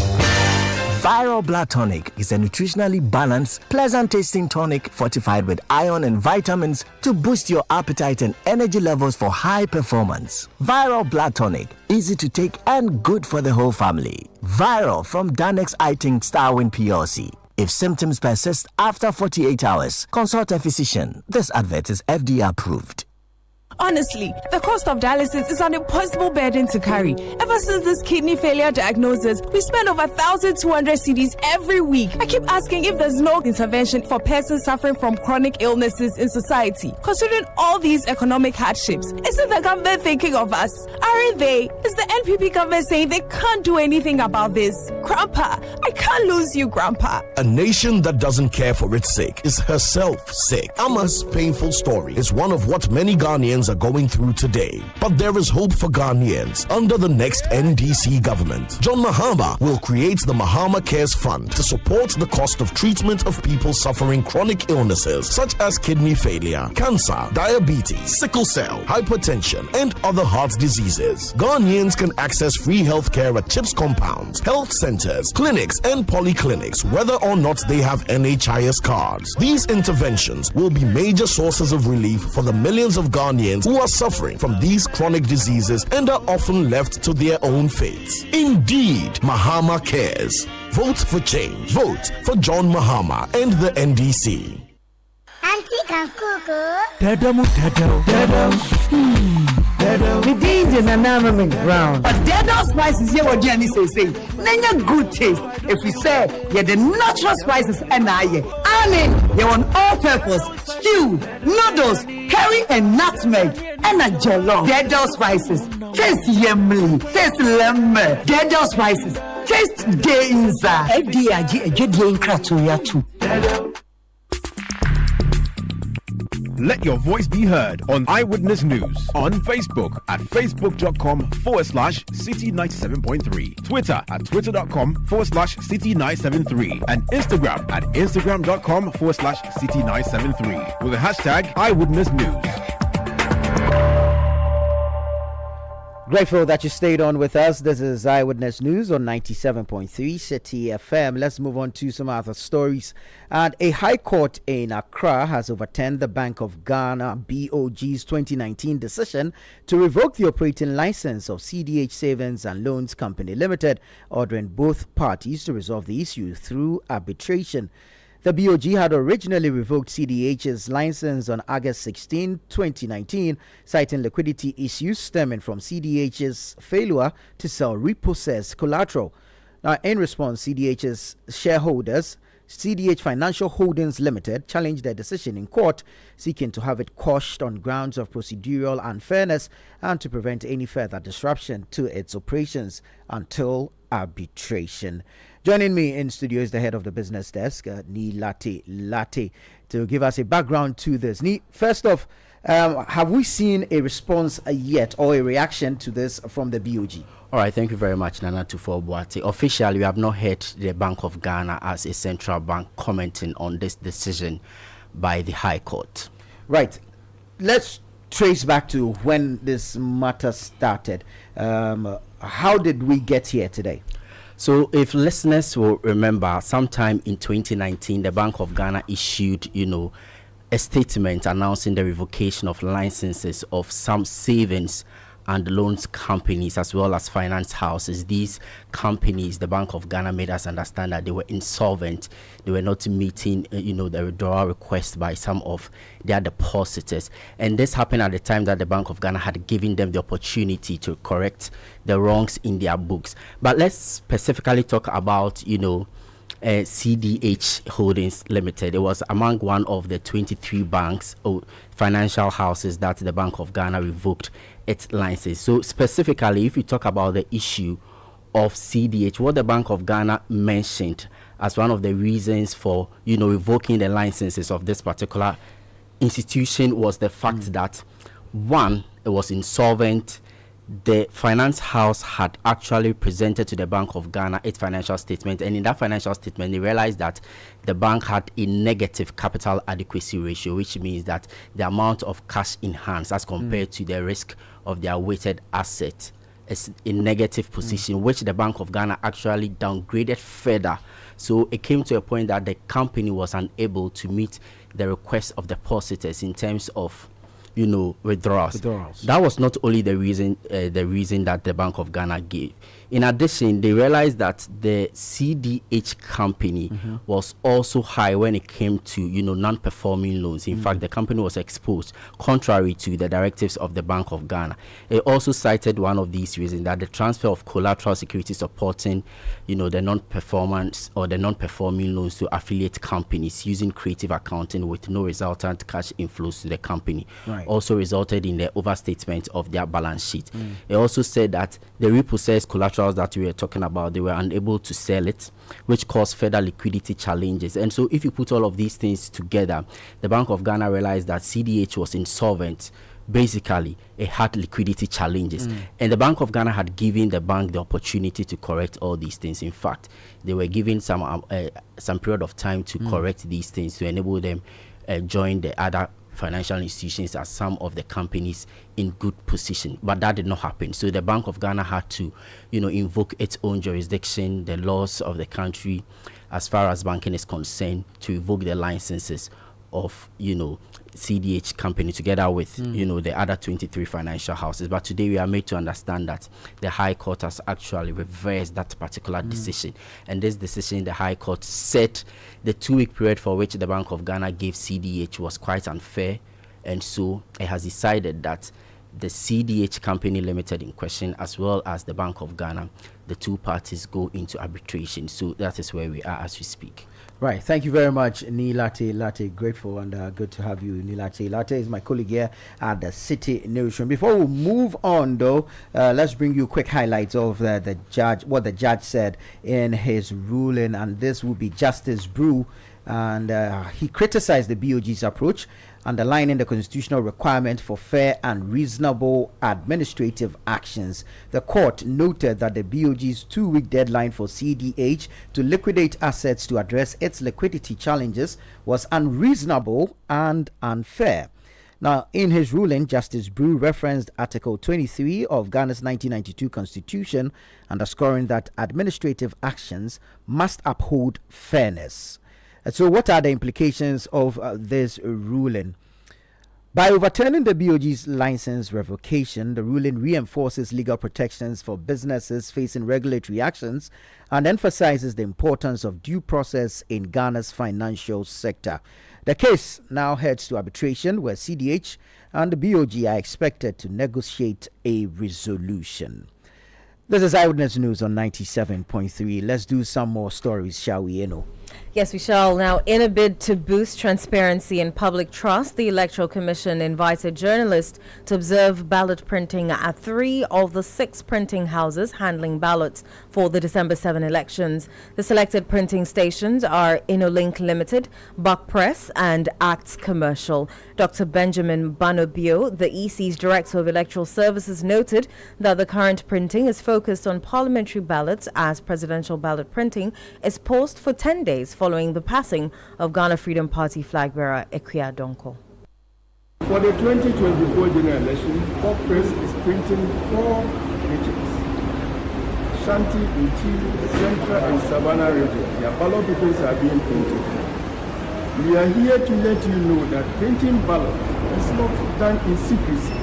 Viral Blood Tonic is a nutritionally balanced, pleasant-tasting tonic fortified with iron and vitamins to boost your appetite and energy levels for high performance. Viral Blood Tonic, easy to take and good for the whole family. Viral from Danex Iting Starwin PLC. If symptoms persist after 48 hours, consult a physician. This advert is FDA approved. Honestly, the cost of dialysis is an impossible burden to carry. Ever since this kidney failure diagnosis, we spend over 1,200 cedis every week. I keep asking if there's no intervention for persons suffering from chronic illnesses in society. Considering all these economic hardships, isn't the government thinking of us? Aren't they? Is the NPP government saying they can't do anything about this? Grandpa, I can't lose you, Grandpa. A nation that doesn't care for its sick is herself sick. Ama's painful story is one of what many Ghanaians are going through today. But there is hope for Ghanaians under the next NDC government. John Mahama will create the Mahama Cares Fund to support the cost of treatment of people suffering chronic illnesses such as kidney failure, cancer, diabetes, sickle cell, hypertension, and other heart diseases. Ghanaians can access free healthcare at CHIPS compounds, health centers, clinics, and polyclinics, whether or not they have NHIS cards. These interventions will be major sources of relief for the millions of Ghanaians who are suffering from these chronic diseases and are often left to their own fates. Indeed, Mahama cares. Vote for change. Vote for John Mahama and the NDC. Auntie Kankuku. Dedo. The danger na nama me ground. But Dedo spices here what Jenny say. Nanya good taste. If we say yeah the natural spices and I you want all purpose stew, noodles, curry and nutmeg and a jollof. Dedo spices. Taste yummy. Taste lemon. Dedo spices. Taste day inside. FDIG a jedi in kratoya too. Let your voice be heard on Eyewitness News on Facebook at facebook.com/Citi97.3, Twitter at twitter.com/Citi973, and Instagram at instagram.com/Citi973 with the hashtag Eyewitness News. Grateful that you stayed on with us. This is Eyewitness News on 97.3 Citi FM. Let's move on to some other stories. And a high court in Accra has overturned the Bank of Ghana BOG's 2019 decision to revoke the operating license of CDH Savings and Loans Company Limited, ordering both parties to resolve the issue through arbitration. The BOG had originally revoked CDH's license on August 16, 2019, citing liquidity issues stemming from CDH's failure to sell repossessed collateral. Now, in response, CDH's shareholders, CDH Financial Holdings Limited, challenged their decision in court, seeking to have it quashed on grounds of procedural unfairness and to prevent any further disruption to its operations until arbitration. Joining me in studio is the head of the business desk, Ni Latte, to give us a background to this. Ni, first off, have we seen a response yet or a reaction to this from the BOG? All right, thank you very much, Nana Tufo-Boate. Officially, we have not heard the Bank of Ghana as a central bank commenting on this decision by the High Court. Right. Let's trace back to when this matter started. How did we get here today? So if listeners will remember, sometime in 2019, the Bank of Ghana issued, a statement announcing the revocation of licenses of some savings and loans companies as well as finance houses. These companies, the Bank of Ghana made us understand that they were insolvent. They were not meeting, the withdrawal request by some of their depositors. And this happened at the time that the Bank of Ghana had given them the opportunity to correct the wrongs in their books. But let's specifically talk about, CDH Holdings Limited. It was among one of the 23 banks or financial houses that the Bank of Ghana revoked its license. So specifically, if you talk about the issue of CDH, what the Bank of Ghana mentioned as one of the reasons for, revoking the licenses of this particular institution was the fact that, one, it was insolvent. The finance house had actually presented to the Bank of Ghana its financial statement, and in that financial statement they realized that the bank had a negative capital adequacy ratio, which means that the amount of cash in hands as compared to the risk of their weighted asset is in negative position, which the Bank of Ghana actually downgraded further. So it came to a point that the company was unable to meet the request of depositors in terms of withdrawals. That was not only the reason that the Bank of Ghana gave. In addition, they realized that the CDH company was also high when it came to non-performing loans. In fact, the company was exposed contrary to the directives of the Bank of Ghana. It also cited one of these reasons, that the transfer of collateral security supporting the non-performance or the non-performing loans to affiliate companies using creative accounting with no resultant cash inflows to the company also resulted in the overstatement of their balance sheet. It also said that the repossessed collateral that we were talking about, they were unable to sell it, which caused further liquidity challenges. And so if you put all of these things together, the Bank of Ghana realized that CDH was insolvent. Basically, it had liquidity challenges, and the Bank of Ghana had given the bank the opportunity to correct all these things. In fact, they were given some period of time to correct these things to enable them join the other financial institutions as some of the companies in good position, but that did not happen. So the Bank of Ghana had to invoke its own jurisdiction, the laws of the country as far as banking is concerned, to revoke the licenses of CDH company together with the other 23 financial houses. But today we are made to understand that the High Court has actually reversed that particular decision, and this decision, the High Court said the 2-week period for which the Bank of Ghana gave CDH was quite unfair, and so it has decided that the CDH company limited in question as well as the Bank of Ghana, the two parties go into arbitration. So that is where we are as we speak. Right. Thank you very much, Nilate. Grateful and good to have you, Nilate. Late is my colleague here at the Citi Newsroom. Before we move on, though, let's bring you quick highlights of what the judge said in his ruling, and this will be Justice Brew, and he criticized the BOG's approach, underlining the constitutional requirement for fair and reasonable administrative actions. The court noted that the BOG's 2-week deadline for CDH to liquidate assets to address its liquidity challenges was unreasonable and unfair. Now, in his ruling, Justice Brew referenced Article 23 of Ghana's 1992 Constitution, underscoring that administrative actions must uphold fairness. So what are the implications of this ruling? By overturning the BOG's license revocation, the ruling reinforces legal protections for businesses facing regulatory actions and emphasizes the importance of due process in Ghana's financial sector. The case now heads to arbitration, where CDH and the BOG are expected to negotiate a resolution. This is Eyewitness News on 97.3. Let's do some more stories, shall we, Yes, we shall. Now, in a bid to boost transparency and public trust, the Electoral Commission invited journalists to observe ballot printing at 3 of the 6 printing houses handling ballots for the December 7 elections. The selected printing stations are InnoLink Limited, Buck Press, and Acts Commercial. Dr. Benjamin Banobio, the EC's Director of Electoral Services, noted that the current printing is focused on parliamentary ballots, as presidential ballot printing is paused for 10 days following the passing of Ghana Freedom Party flag bearer Ekwia Donko. For the 2024 general election, Buck Press is printing 4 regions: Shanti, Uti, Central and Savannah region. Their ballot papers are being printed. We are here to let you know that printing ballots is not done in secrecy.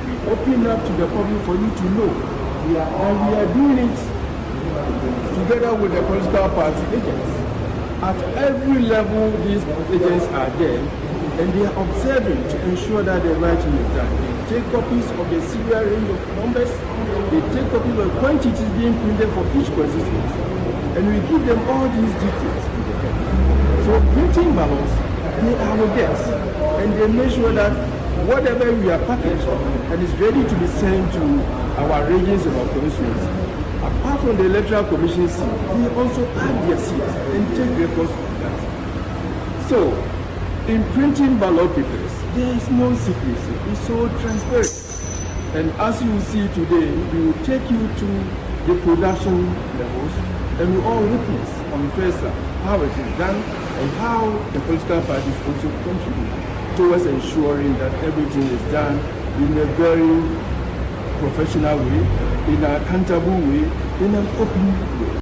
We open up to the public for you to know. And we are doing it together with the political party agents. At every level, these agents are there, and they are observing to ensure that the right thing is done. They take copies of the serial range of numbers, they take copies of quantities being printed for each constituency, and we give them all these details. So printing ballots, they are our guests, and they make sure that whatever we are packaged and is ready to be sent to our regions and our constituencies, Apart from the Electoral Commission seat, they also add their seats and take records of that. So, in printing ballot papers, there is no secrecy. It's so transparent. And as you see today, we will take you to the production levels and we all witness on first how it is done and how the political parties also contribute towards ensuring that everything is done in a very professional way, in an accountable way, in an open way.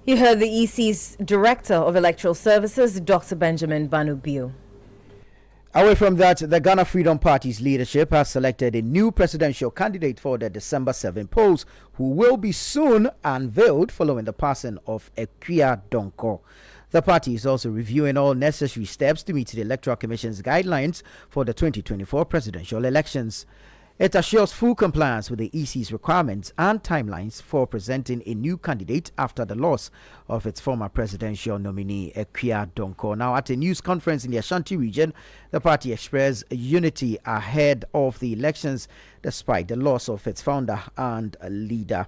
You heard the EC's Director of Electoral Services, Dr. Benjamin Banubiu. Away from that, the Ghana Freedom Party's leadership has selected a new presidential candidate for the December 7 polls, who will be soon unveiled following the passing of Ekwia Donko. The party is also reviewing all necessary steps to meet the Electoral Commission's guidelines for the 2024 presidential elections. It assures full compliance with the EC's requirements and timelines for presenting a new candidate after the loss of its former presidential nominee, Ekwia Donko. Now, at a news conference in the Ashanti region, the party expressed unity ahead of the elections despite the loss of its founder and leader.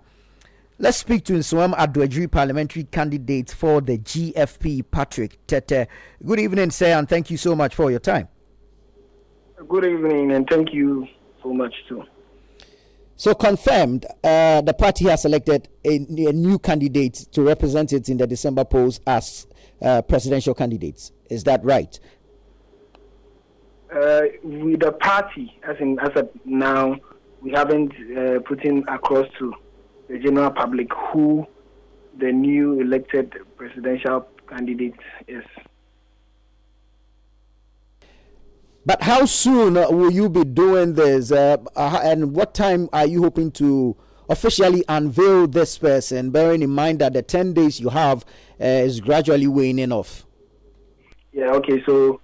Let's speak to Nsawam Adwajiri parliamentary candidate for the GFP, Patrick Tete. Good evening, sir, and thank you so much for your time. Good evening, and thank you so much too. So confirmed, the party has selected a new candidate to represent it in the December polls as presidential candidates. Is that right? With the party, as of now, we haven't put in across to the general public who the new elected presidential candidate is. But how soon will you be doing this, and what time are you hoping to officially unveil this person, bearing in mind that the 10 days you have is gradually waning off? Yeah, okay, so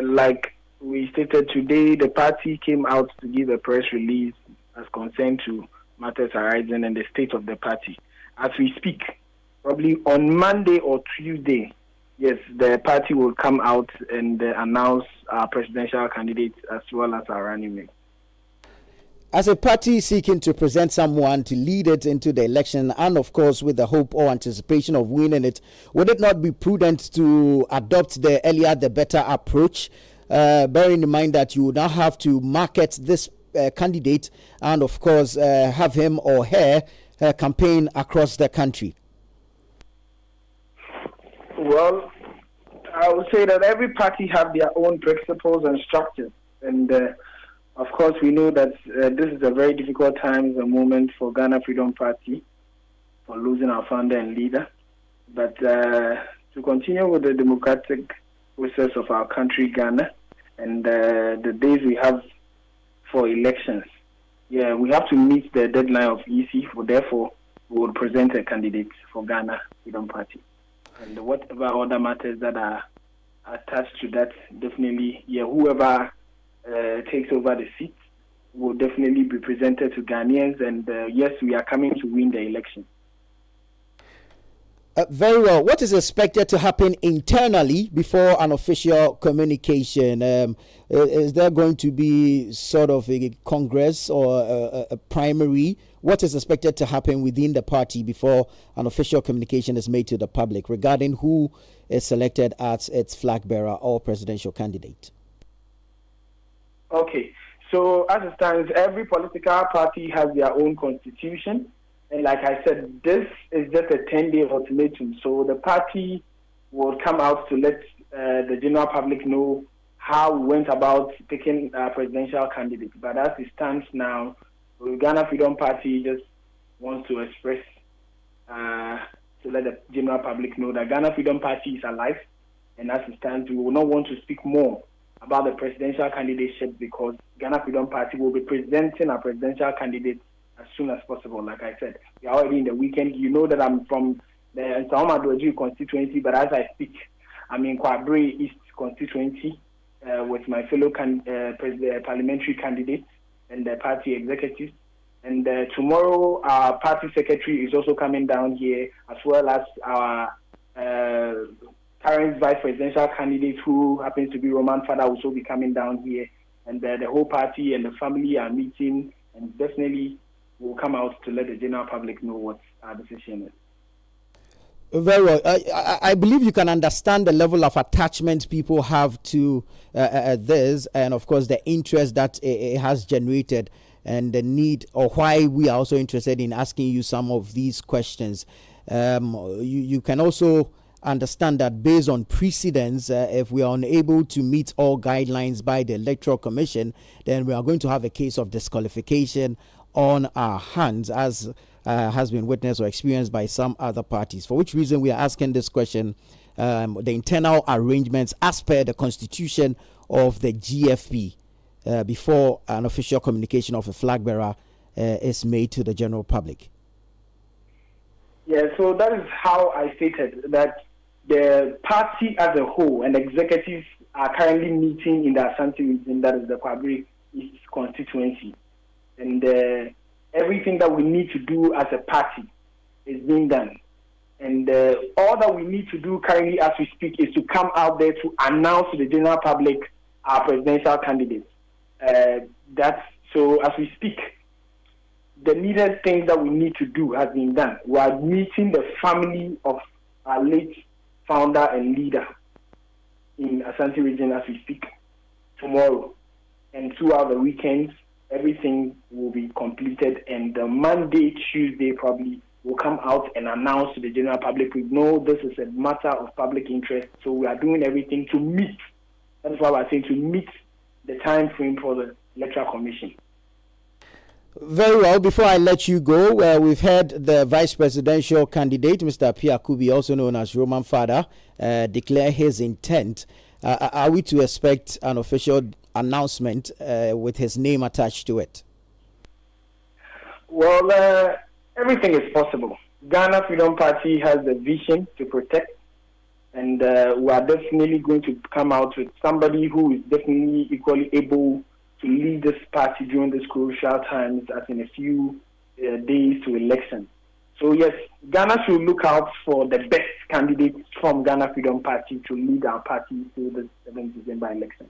like we stated today, the party came out to give a press release as concerned to matters arising in the state of the party. As we speak, probably on Monday or Tuesday, yes, the party will come out and announce our presidential candidates as well as our running mate. As a party seeking to present someone to lead it into the election, and of course with the hope or anticipation of winning it, would it not be prudent to adopt the earlier the better approach, bearing in mind that you would now have to market this candidate and of course have him or her campaign across the country? Well, I would say that every party have their own principles and structures, and of course we know that this is a very difficult time, a moment for Ghana Freedom Party for losing our founder and leader. But to continue with the democratic process of our country, Ghana, and the days we have for elections, yeah, we have to meet the deadline of EC. Therefore, we will present a candidate for Ghana Freedom Party. And whatever other matters that are attached to that, definitely, yeah, whoever takes over the seat will definitely be presented to Ghanaians. And yes, we are coming to win the election. Very well. What is expected to happen internally before an official communication? Is there going to be sort of a congress or a primary? What is expected to happen within the party before an official communication is made to the public regarding who is selected as its flag bearer or presidential candidate? Okay. So as it stands, every political party has their own constitution. And like I said, this is just a 10-day ultimatum. So the party will come out to let the general public know how we went about picking a presidential candidate. But as it stands now, the Ghana Freedom Party just wants to express, to let the general public know that Ghana Freedom Party is alive. And as it stands, we will not want to speak more about the presidential candidacy because Ghana Freedom Party will be presenting a presidential candidate as soon as possible. Like I said, we are already in the weekend. You know that I'm from the Nsawam Adwajiri constituency, but as I speak, I'm in Kwabre East constituency with my fellow parliamentary candidates and the party executives. And tomorrow, our party secretary is also coming down here, as well as our current vice presidential candidate, who happens to be Roman Father, will also be coming down here. And the whole party and the family are meeting, and definitely we'll come out to let the general public know what our decision is. Very well. I believe you can understand the level of attachment people have to this, and of course the interest that it has generated, and the need, or why we are also interested in asking you some of these questions. You can also understand that based on precedents, if we are unable to meet all guidelines by the Electoral Commission, then we are going to have a case of disqualification on our hands, as has been witnessed or experienced by some other parties. For which reason we are asking this question, the internal arrangements as per the constitution of the GFP, before an official communication of a flag bearer is made to the general public. Yeah, so that is how I stated that the party as a whole and executives are currently meeting in the Ashanti region, that is the Kwabri East constituency. And everything that we need to do as a party is being done. And all that we need to do currently as we speak is to come out there to announce to the general public our presidential candidates. So as we speak, the needed things that we need to do has been done. We are meeting the family of our late founder and leader in Ashanti region as we speak tomorrow. And throughout the weekends, everything will be completed, and the Monday, Tuesday probably will come out and announce to the general public. We know this is a matter of public interest, so we are doing everything to meet. That is why we are saying to meet the time frame for the Electoral Commission. Very well. Before I let you go, we've heard the vice presidential candidate, Mr. Pierre Kubi, also known as Roman Father, declare his intent. Are we to expect an official announcement with his name attached to it? Well, everything is possible. Ghana Freedom Party has the vision to protect, and we are definitely going to come out with somebody who is definitely equally able to lead this party during this crucial times, as in a few days to election. So yes, Ghana should look out for the best candidates from Ghana Freedom Party to lead our party through the 7th December election.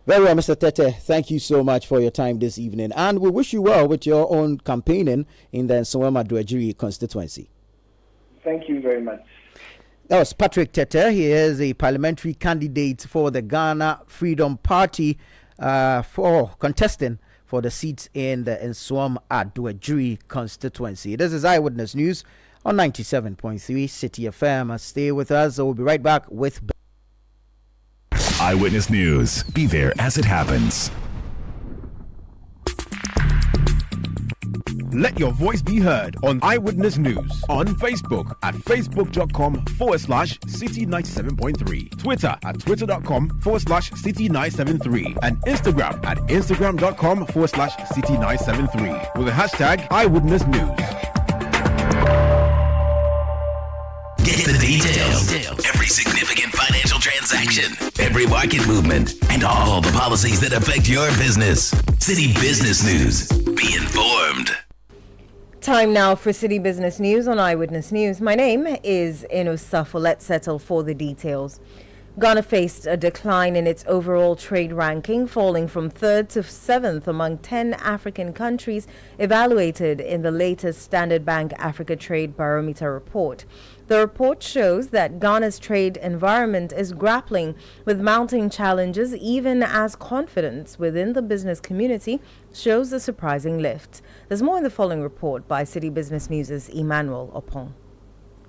Very well, Mr. Tete. Thank you so much for your time this evening, and we wish you well with your own campaigning in the Nsawam Aduajiri constituency. Thank you very much. That was Patrick Tete. He is a parliamentary candidate for the Ghana Freedom Party, for contesting for the seats in the Nsawam Aduajiri constituency. This is Eyewitness News on 97.3 Citi FM. Stay with us. We'll be right back with Eyewitness News. Be there as it happens. Let your voice be heard on Eyewitness News on Facebook at facebook.com/Citi97.3, Twitter at twitter.com/Citi973, and Instagram at instagram.com/Citi973 with the hashtag Eyewitness News. Get the details. Every significant financial transaction, every market movement, and all the policies that affect your business. Citi Business News. Be informed. Time now for Citi Business News on Eyewitness News. My name is Inusafo. Let's settle for the details. Ghana faced a decline in its overall trade ranking, falling from 3rd to 7th among 10 African countries evaluated in the latest Standard Bank Africa Trade Barometer report. The report shows that Ghana's trade environment is grappling with mounting challenges, even as confidence within the business community shows a surprising lift. There's more in the following report by Citi Business News' Emmanuel Opong.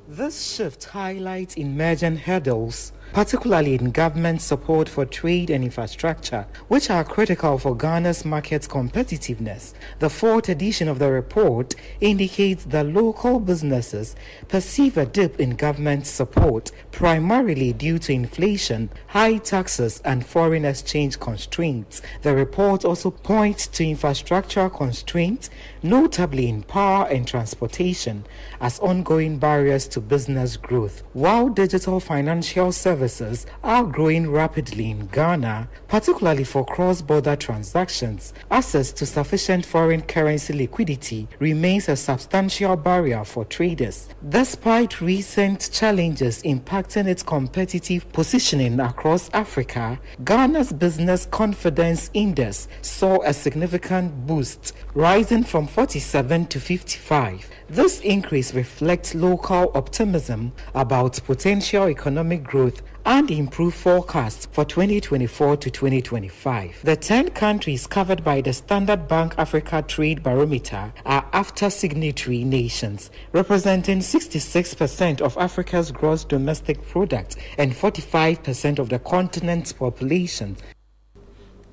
This shift highlights emergent hurdles, particularly in government support for trade and infrastructure, which are critical for Ghana's market competitiveness. The 4th edition of the report indicates that local businesses perceive a dip in government support, primarily due to inflation, high taxes, and foreign exchange constraints. The report also points to infrastructural constraints, notably in power and transportation, as ongoing barriers to to business growth. While digital financial services are growing rapidly in Ghana, particularly for cross-border transactions, access to sufficient foreign currency liquidity remains a substantial barrier for traders. Despite recent challenges impacting its competitive positioning across Africa, Ghana's Business Confidence Index saw a significant boost, rising from 47 to 55. This increase reflects local optimism about potential economic growth and improved forecasts for 2024 to 2025. The 10 countries covered by the Standard Bank Africa Trade Barometer are after signatory nations, representing 66% of Africa's gross domestic product and 45% of the continent's population.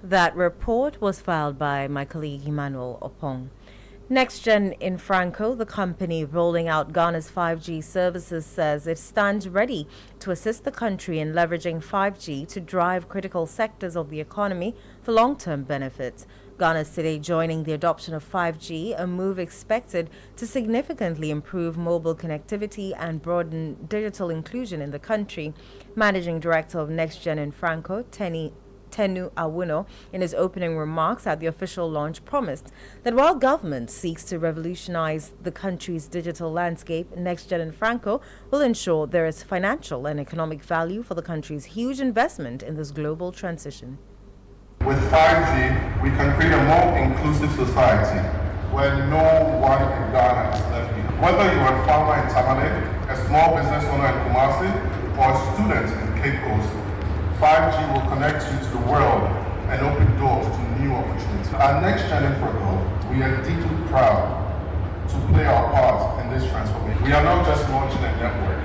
That report was filed by my colleague Emmanuel Opong. NextGen in Franco, the company rolling out Ghana's 5G services, says it stands ready to assist the country in leveraging 5G to drive critical sectors of the economy for long-term benefits. Ghana is today joining the adoption of 5G, a move expected to significantly improve mobile connectivity and broaden digital inclusion in the country. Managing Director of NextGen in Franco, Tenu Awuno, in his opening remarks at the official launch, promised that while government seeks to revolutionize the country's digital landscape, NextGen and Franco will ensure there is financial and economic value for the country's huge investment in this global transition. With 5G, we can create a more inclusive society where no one in Ghana is left behind. Whether you are a farmer in Tamale, a small business owner in Kumasi, or a student in Cape Coast, 5G will connect you to the world and open doors to new opportunities. At NextGen Infraco, we are deeply proud to play our part in this transformation. We are not just launching a network.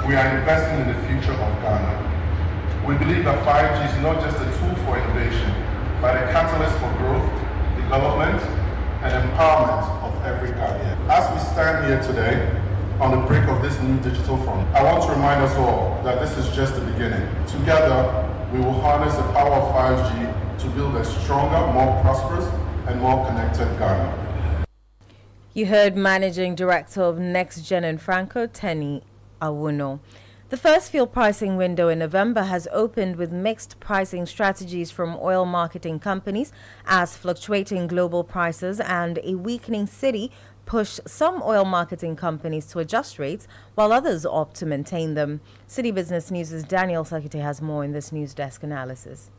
We are investing in the future of Ghana. We believe that 5G is not just a tool for innovation, but a catalyst for growth, development, and empowerment of every Ghanaian. As we stand here today, on the brink of this new digital front, I want to remind us all that this is just the beginning. Together, we will harness the power of 5G to build a stronger, more prosperous, and more connected Ghana. You heard Managing Director of NextGen in Franco, Tenu Awuno. The first fuel pricing window in November has opened with mixed pricing strategies from oil marketing companies as fluctuating global prices and a weakening cedi push some oil marketing companies to adjust rates, while others opt to maintain them. Citi Business News' Daniel Sakite has more in this news desk analysis.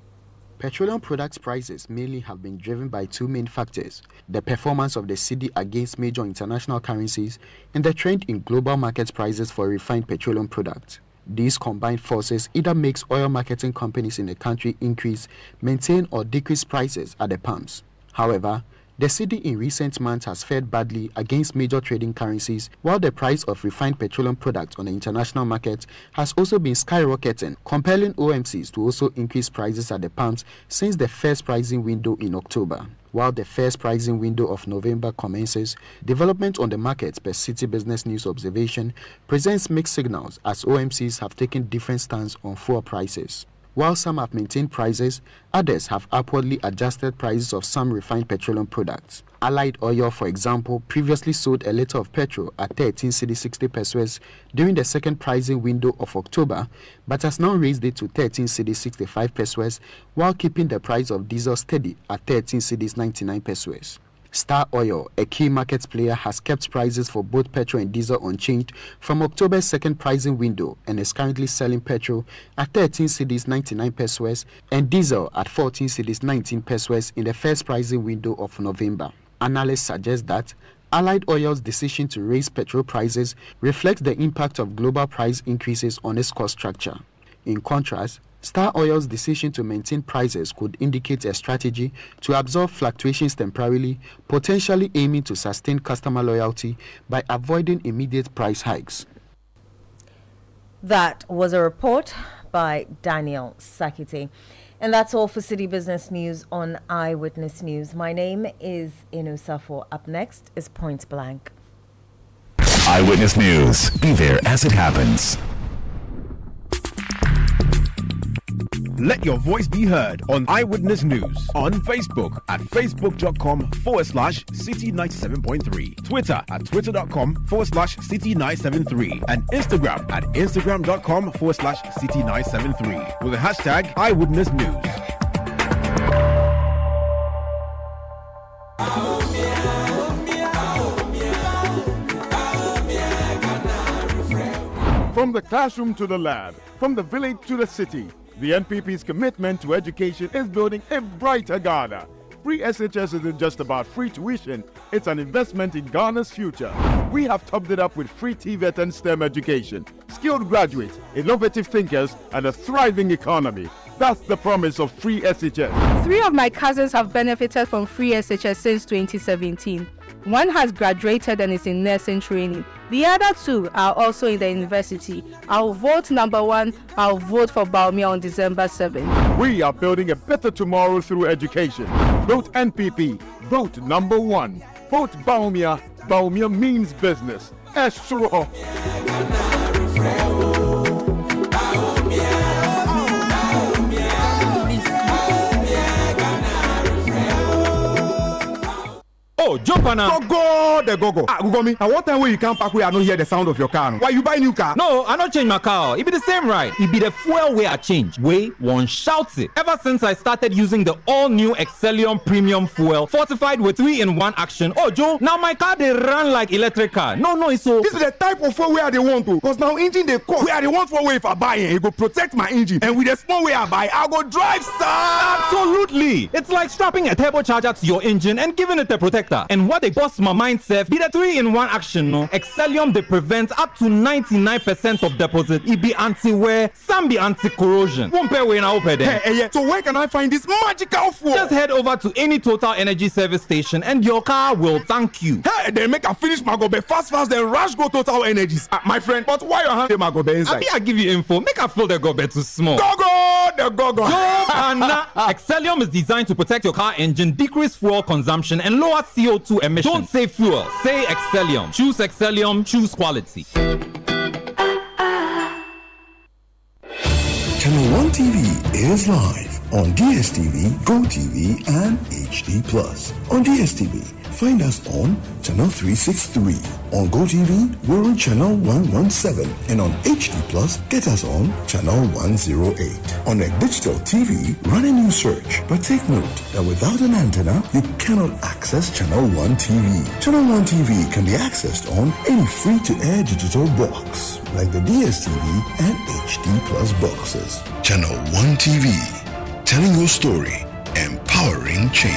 Petroleum products prices mainly have been driven by two main factors: the performance of the cedi against major international currencies and the trend in global market prices for refined petroleum products. These combined forces either makes oil marketing companies in the country increase, maintain or decrease prices at the pumps. However, the cedi in recent months has fared badly against major trading currencies, while the price of refined petroleum products on the international market has also been skyrocketing, compelling OMCs to also increase prices at the pumps since the first pricing window in October. While the first pricing window of November commences, development on the market per Citi Business News observation presents mixed signals as OMCs have taken different stance on fuel prices. While some have maintained prices, others have upwardly adjusted prices of some refined petroleum products. Allied Oil, for example, previously sold a liter of petrol at 13 cedi 60 pesos during the second pricing window of October, but has now raised it to 13 cedi 65 pesos, while keeping the price of diesel steady at 13 cedis 99 pesos. Star Oil, a key market player, has kept prices for both petrol and diesel unchanged from October's second pricing window and is currently selling petrol at 13 cedis 99 pesos and diesel at 14 cedis 19 pesos in the first pricing window of November. Analysts suggest that Allied Oil's decision to raise petrol prices reflects the impact of global price increases on its cost structure. In contrast, Star Oil's decision to maintain prices could indicate a strategy to absorb fluctuations temporarily, potentially aiming to sustain customer loyalty by avoiding immediate price hikes. That was a report by Daniel Sakite. And that's all for Citi Business News on Eyewitness News. My name is Inu Safo. Up next is Point Blank. Eyewitness News. Be there as it happens. Let your voice be heard on Eyewitness News on Facebook at facebook.com/Citi97.3, Twitter at twitter.com/Citi973, and Instagram at instagram.com/Citi973 with the hashtag Eyewitness News. From the classroom to the lab, from the village to the city, the NPP's commitment to education is building a brighter Ghana. Free SHS isn't just about free tuition, it's an investment in Ghana's future. We have topped it up with free TVET and STEM education, skilled graduates, innovative thinkers, and a thriving economy. That's the promise of free SHS. 3 of my cousins have benefited from free SHS since 2017. One has graduated and is in nursing training. The other 2 are also in the university. I'll vote number 1. I'll vote for Baumia on December 7th. We are building a better tomorrow through education. Vote NPP. Vote number 1. Vote Baumia. Baumia means business. Esro. Oh, jump on now. Go, go. Ugomi, at what time when you come back where I don't hear the sound of your car? Why you buy new car? No, I don't change my car. It be the same ride. It be the fuel way I change. Way one shouts it. Ever since I started using the all-new Excellium Premium Fuel, fortified with 3-in-1 action. Oh, Joe, now my car they run like electric car. No, it's so. This is the type of fuel where they want to. Because now engine they cost. Where they want for way if I buy it, it go protect my engine. And with the small way I buy, I go drive, sir. Absolutely. It's like strapping a turbocharger to your engine and giving it a protector. And what they bust my mindset be the 3-in-1 action, no? Excellium they prevent up to 99% of deposit. It be anti-wear, some be anti-corrosion. Won't pay when I open them. Hey, so where can I find this magical fuel? Just head over to any Total Energy service station and your car will thank you. Hey, they make a finish my gobe fast, then rush go Total Energies. My friend, but why your hand my gobe inside? I give you info. Make a fill the gobe too small. The go. Excellium is designed to protect your car engine, decrease fuel consumption, and lower CO2 emissions. Don't say fuel, say Excellium. Choose Excellium, choose quality. Channel 1 TV is live on DSTV, GoTV, and HD+. On DSTV, find us on Channel 363. On GoTV, we're on Channel 117. And on HD+, get us on Channel 108. On a digital TV, run a new search. But take note that without an antenna, you cannot access Channel 1 TV. Channel 1 TV can be accessed on any free-to-air digital box, like the DSTV and HD+ boxes. Channel 1 TV, telling your story, empowering change.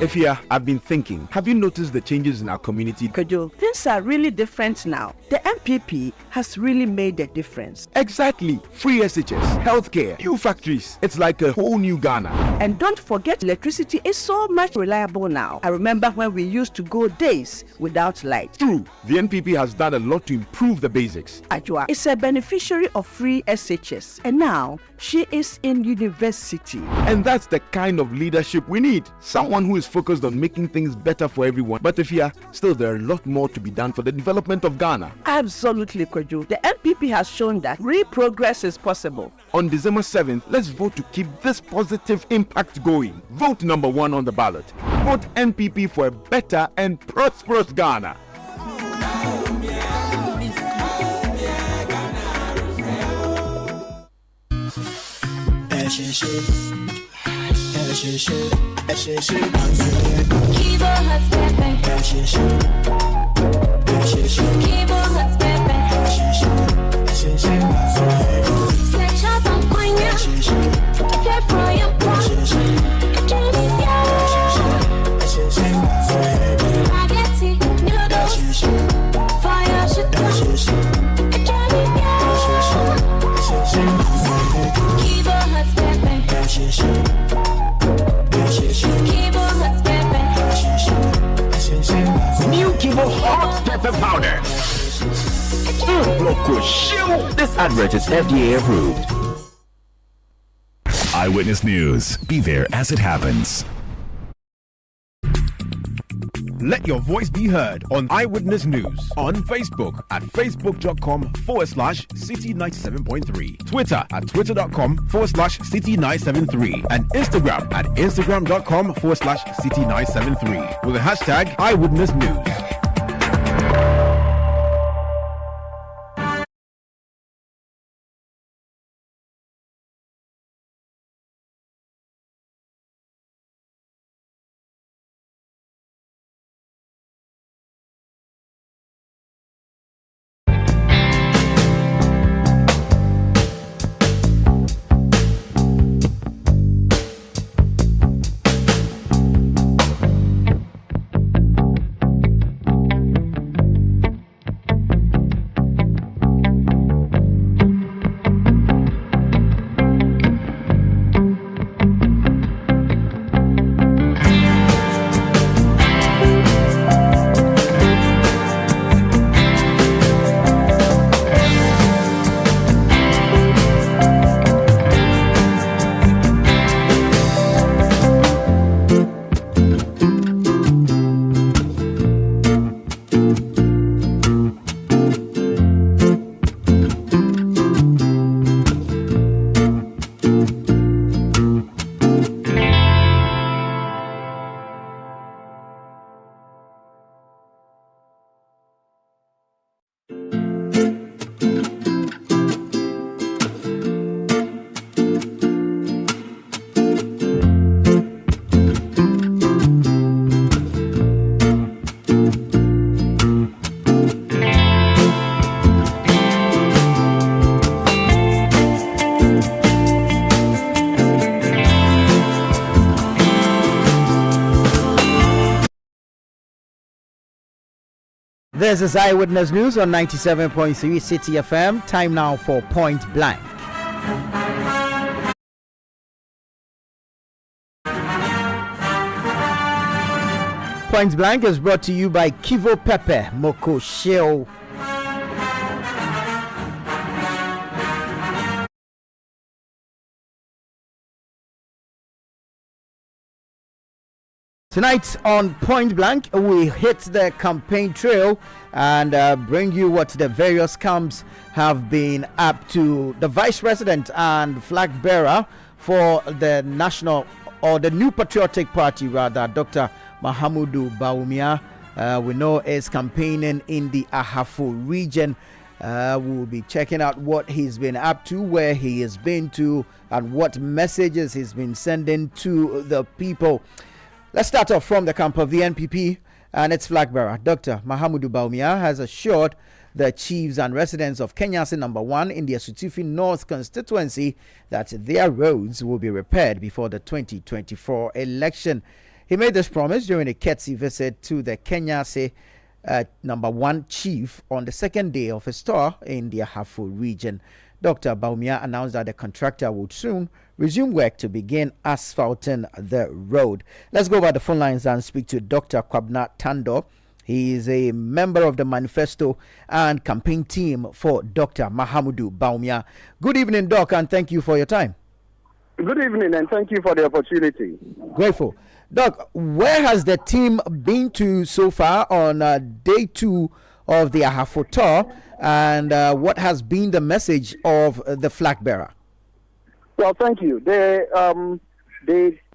Efia, I've been thinking, have you noticed the changes in our community? Kojo, things are really different now. The MPP has really made a difference. Exactly. Free SHS, healthcare, new factories. It's like a whole new Ghana. And don't forget, electricity is so much reliable now. I remember when we used to go days without light. True. The NPP has done a lot to improve the basics. Ajua is a beneficiary of free SHS. And now, she is in university. And that's the kind of leadership we need. Someone who is focused on making things better for everyone. But Efia, still there are a lot more to be done for the development of Ghana. Absolutely, Kojo. The NPP has shown that real progress is possible. On December 7th, let's vote to keep this positive impact going. Vote number 1 on the ballot. Vote NPP for a better and prosperous Ghana. New Kivo Hot Pepper Powder. This advert is FDA approved. Eyewitness News. Be there as it happens. Let your voice be heard on Eyewitness News on Facebook at facebook.com/Citi97.3, Twitter at twitter.com/Citi973, and Instagram at instagram.com/Citi973 with the hashtag Eyewitness News. This is Eyewitness News on 97.3 Citi FM. Time now for Point Blank. Point Blank is brought to you by Kivo Pepe Moko Sheo. Tonight on Point Blank, we hit the campaign trail and bring you what the various camps have been up to. The Vice President and flag bearer for the National, or the New Patriotic Party rather, Dr. Mahamudu Bawumia, we know is campaigning in the Ahafo region. We'll be checking out what he's been up to, where he has been to, and what messages he's been sending to the people. Let's start off from the camp of the NPP and its flag bearer. Dr. Mahamudu Bawumia has assured the chiefs and residents of Kenyasi number 1 in the Asutifi North constituency that their roads will be repaired before the 2024 election. He made this promise during a courtesy visit to the Kenyasi number 1 chief on the second day of his tour in the Ahafo region. Dr. Bawumia announced that the contractor would soon resume work to begin asphalting the road. Let's go over the phone lines and speak to Dr. Kwabna Tando. He is a member of the manifesto and campaign team for Dr. Mahamudu Bawumia. Good evening, Doc, and thank you for your time. Good evening, and thank you for the opportunity. Grateful. Doc, where has the team been to so far on day 2 of the Ahafo tour, and what has been the message of the flag bearer? Well, thank you. The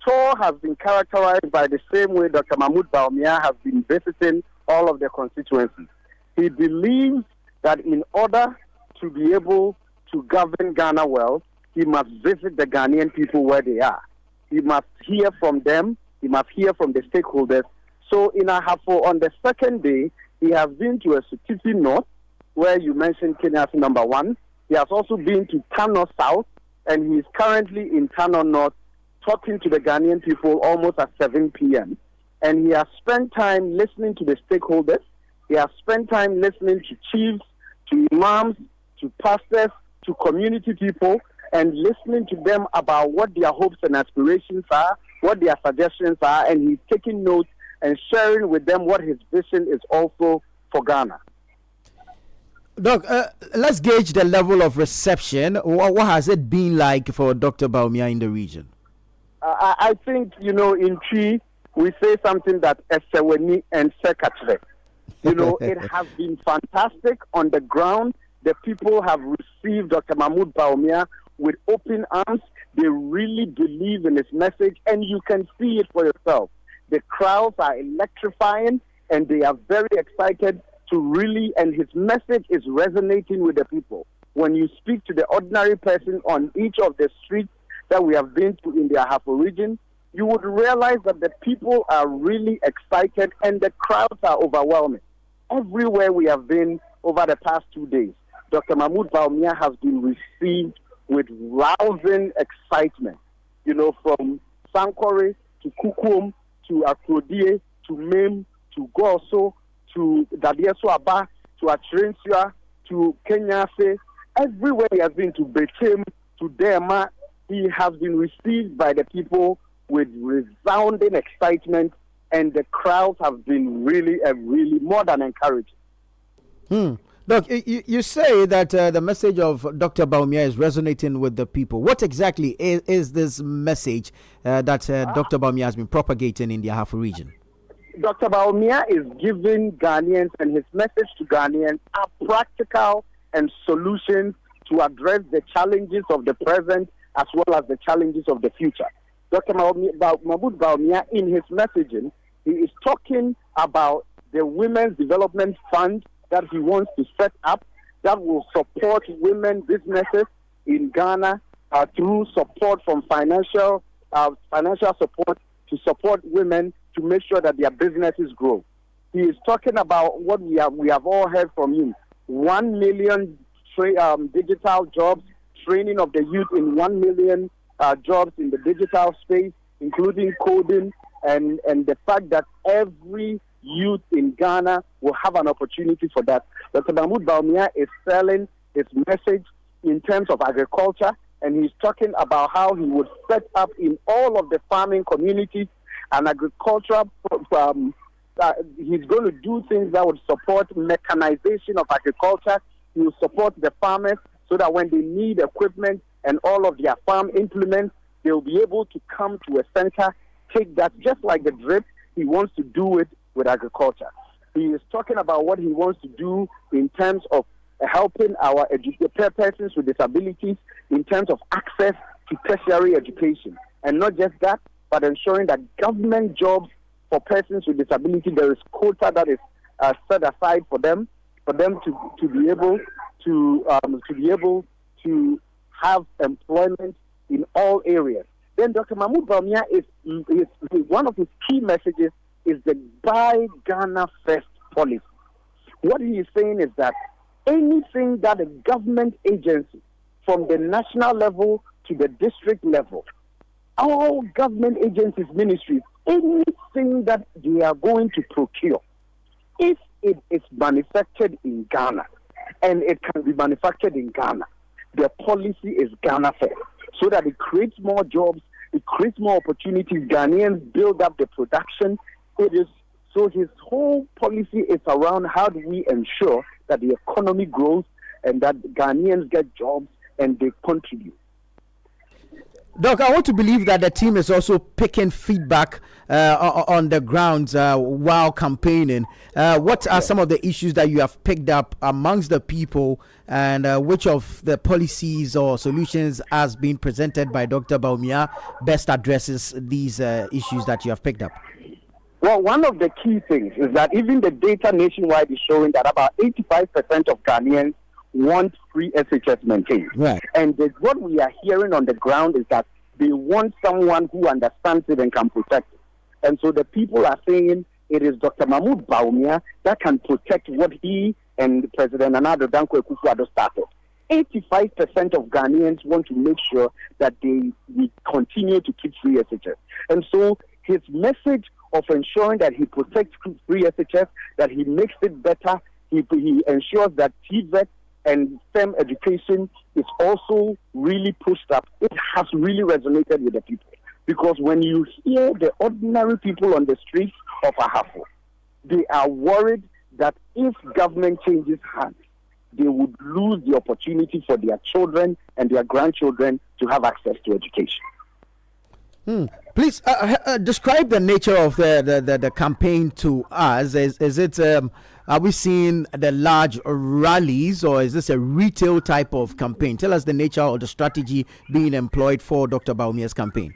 tour has been characterized by the same way Dr. Mahmoud Bawumia has been visiting all of the constituencies. He believes that in order to be able to govern Ghana well, he must visit the Ghanaian people where they are. He must hear from them. He must hear from the stakeholders. So in Ahafo, on the second day, he has been to a Asutifi North, where you mentioned Kenyasi number 1. He has also been to Tano South, and he is currently in Tano North talking to the Ghanaian people almost at 7 p.m. And he has spent time listening to the stakeholders. He has spent time listening to chiefs, to imams, to pastors, to community people, and listening to them about what their hopes and aspirations are, what their suggestions are, and he's taking notes and sharing with them what his vision is also for Ghana. Doc, let's gauge the level of reception. What has it been like for Dr. Bawumia in the region? I think, in Tree, we say something that Eseweni and Sekatre. You know, it has been fantastic on the ground. The people have received Dr. Mahmoud Bawumia with open arms. They really believe in his message, and you can see it for yourself. The crowds are electrifying, and they are very excited to really, and his message is resonating with the people. When you speak to the ordinary person on each of the streets that we have been to in the Ahafo region, you would realize that the people are really excited and the crowds are overwhelming. Everywhere we have been over the past 2 days, Dr. Mahmoud Bawumia has been received with rousing excitement. You know, from Sankore to Kukum to Akrodie to Mem to Goso to Dadieso Aba to Atrensua to Kenyase. Everywhere he has been, to Betim, to Dema, he has been received by the people with resounding excitement, and the crowds have been really more than encouraging. Look, you say that the message of Dr. Bawumia is resonating with the people. What exactly is this message that Dr. Bawumia has been propagating in the Ahafo region? Dr. Bawumia is giving Ghanaians, and his message to Ghanaians are practical and solutions to address the challenges of the present as well as the challenges of the future. Dr. Mahmoud Bawumia, in his messaging, he is talking about the Women's Development Fund that he wants to set up that will support women businesses in Ghana through support from financial support to support women to make sure that their businesses grow. He is talking about what we have all heard from him: 1 million digital jobs, training of the youth in 1 million jobs in the digital space, including coding, and the fact that every youth in Ghana will have an opportunity for that. Dr. Mahmoud Bawumia is selling his message in terms of agriculture, and he's talking about how he would set up in all of the farming communities an agricultural he's going to do things that would support mechanization of agriculture. He will support the farmers so that when they need equipment and all of their farm implements, they'll be able to come to a center, take that, just like the drip. He wants to do it with agriculture. He is talking about what he wants to do in terms of helping our persons with disabilities in terms of access to tertiary education. And not just that, but ensuring that government jobs for persons with disability, there is quota that is set aside for them to be able to have employment in all areas. Then Dr. Mahmoud Bawumia is one of his key messages is the Buy Ghana First policy. What he is saying is that anything that a government agency, from the national level to the district level, all government agencies, ministries, anything that they are going to procure, if it is manufactured in Ghana and it can be manufactured in Ghana, the policy is Ghana First, so that it creates more jobs, it creates more opportunities. Ghanaians build up the production. So his whole policy is around how do we ensure that the economy grows and that Ghanaians get jobs and they contribute. Doc, I want to believe that the team is also picking feedback on the grounds while campaigning. What are some of the issues that you have picked up amongst the people, and which of the policies or solutions has been presented by Dr. Bawumia best addresses these issues that you have picked up? Well, one of the key things is that even the data nationwide is showing that about 85% of Ghanaians want free SHS maintained. Right. And what we are hearing on the ground is that they want someone who understands it and can protect it. And so the people are saying it is Dr. Mahmoud Bawumia that can protect what he and President Nana Addo Dankwa Akufo-Addo started. 85% of Ghanaians want to make sure that we continue to keep free SHS. And so his message of ensuring that he protects free SHS, that he makes it better, he ensures that TVET and STEM education is also really pushed up. It has really resonated with the people. Because when you hear the ordinary people on the streets of Ahafo, they are worried that if government changes hands, they would lose the opportunity for their children and their grandchildren to have access to education. Please describe the nature of the campaign to us. Is it are we seeing the large rallies, or is this a retail type of campaign? Tell us the nature of the strategy being employed for Dr. Bawumia's campaign.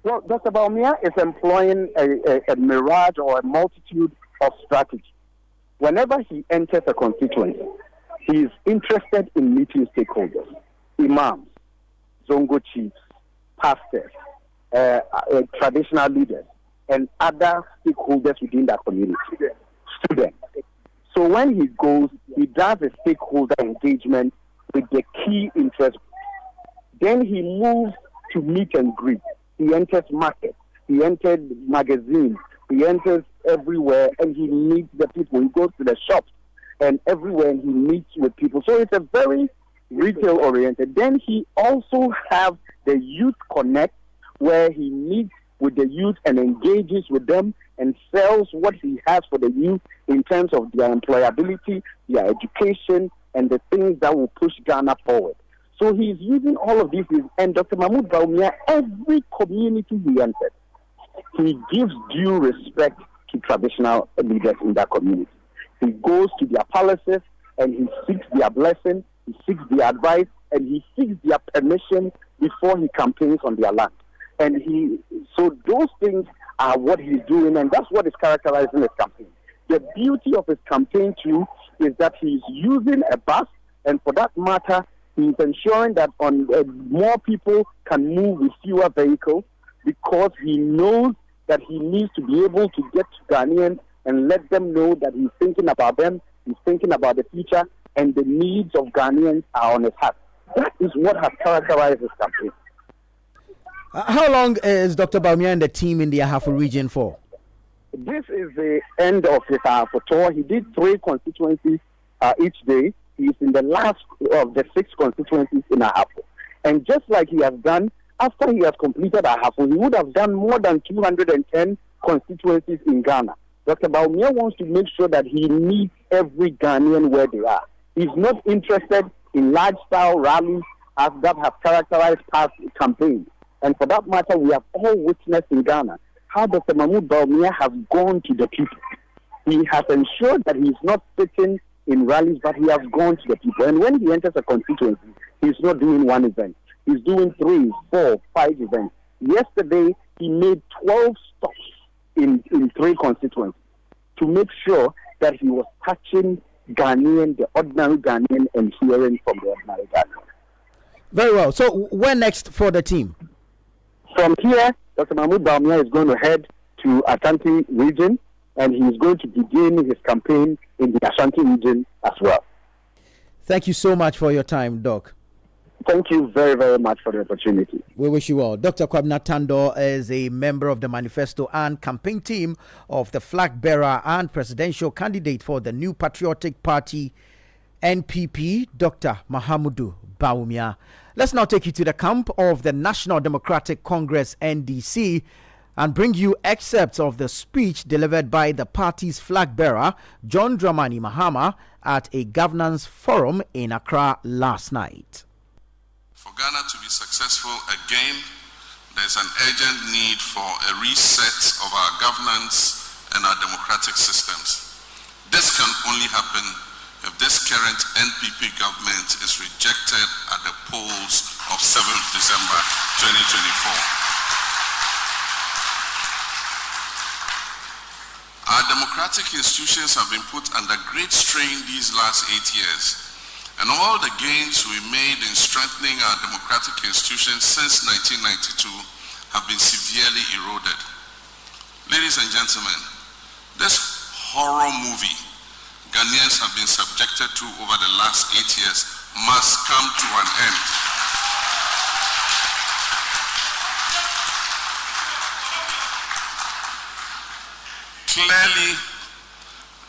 Well, Dr. Bawumia is employing a mirage or a multitude of strategies. Whenever he enters a constituency, he is interested in meeting stakeholders, imams, zongo chiefs, pastors, traditional leaders, and other stakeholders within that community, students. So when he goes, he does a stakeholder engagement with the key interest. Then he moves to meet and greet. He enters markets. He enters magazines. He enters everywhere, and he meets the people. He goes to the shops and everywhere, and he meets with people. So it's a very retail-oriented. Then he also have the Youth Connect, where he meets with the youth and engages with them and sells what he has for the youth in terms of their employability, their education, and the things that will push Ghana forward. So he's using all of these. And Dr. Mahmoud Bawumia, every community he enters, he gives due respect to traditional leaders in that community. He goes to their palaces and he seeks their blessing, he seeks their advice, and he seeks their permission before he campaigns on their land. And so those things are what he's doing, and that's what is characterizing his campaign. The beauty of his campaign, too, is that he's using a bus, and for that matter, he's ensuring that more people can move with fewer vehicles, because he knows that he needs to be able to get to Ghanaians and let them know that he's thinking about them, he's thinking about the future, and the needs of Ghanaians are on his heart. That is what has characterized his campaign. How long is Dr. Bawumia and the team in the Ahafo region for? This is the end of his Ahafo tour. He did 3 constituencies each day. He's in the last of the 6 constituencies in Ahafo. And just like he has done, after he has completed Ahafo, he would have done more than 210 constituencies in Ghana. Dr. Bawumia wants to make sure that he meets every Ghanaian where they are. He's not interested in large-style rallies as that have characterized past campaigns. And for that matter, we have all witnessed in Ghana how Dr. Mahmoud Bawumia has gone to the people. He has ensured that he's not sitting in rallies, but he has gone to the people. And when he enters a constituency, he's not doing one event. He's doing 3, 4, 5 events. Yesterday, he made 12 stops in 3 constituencies to make sure that he was touching Ghanaian, the ordinary Ghanaian, and hearing from the ordinary Ghanaian. Very well. So when next for the team? From here, Dr. Mahmoud Bawumia is going to head to Ashanti region, and he is going to begin his campaign in the Ashanti region as well. Thank you so much for your time, Doc. Thank you very, very much for the opportunity. We wish you all. Dr. Kwabena Tando is a member of the manifesto and campaign team of the flag bearer and presidential candidate for the New Patriotic Party, NPP, Dr. Mahamudu Bawumia. Let's now take you to the camp of the National Democratic Congress, NDC, and bring you excerpts of the speech delivered by the party's flag bearer, John Dramani Mahama, at a governance forum in Accra last night. For Ghana to be successful again, there's an urgent need for a reset of our governance and our democratic systems. This can only happen if this current NPP government is rejected at the polls of 7th December 2024. Our democratic institutions have been put under great strain these last 8 years, and all the gains we made in strengthening our democratic institutions since 1992 have been severely eroded. Ladies and gentlemen, this horror movie Ghanaians have been subjected to over the last 8 years must come to an end. Clearly,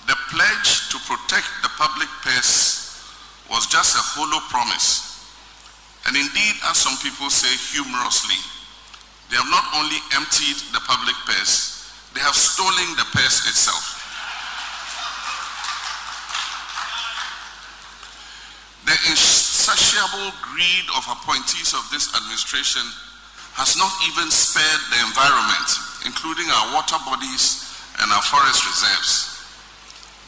the pledge to protect the public purse was just a hollow promise. And indeed, as some people say humorously, they have not only emptied the public purse, they have stolen the purse itself. The insatiable greed of appointees of this administration has not even spared the environment, including our water bodies and our forest reserves.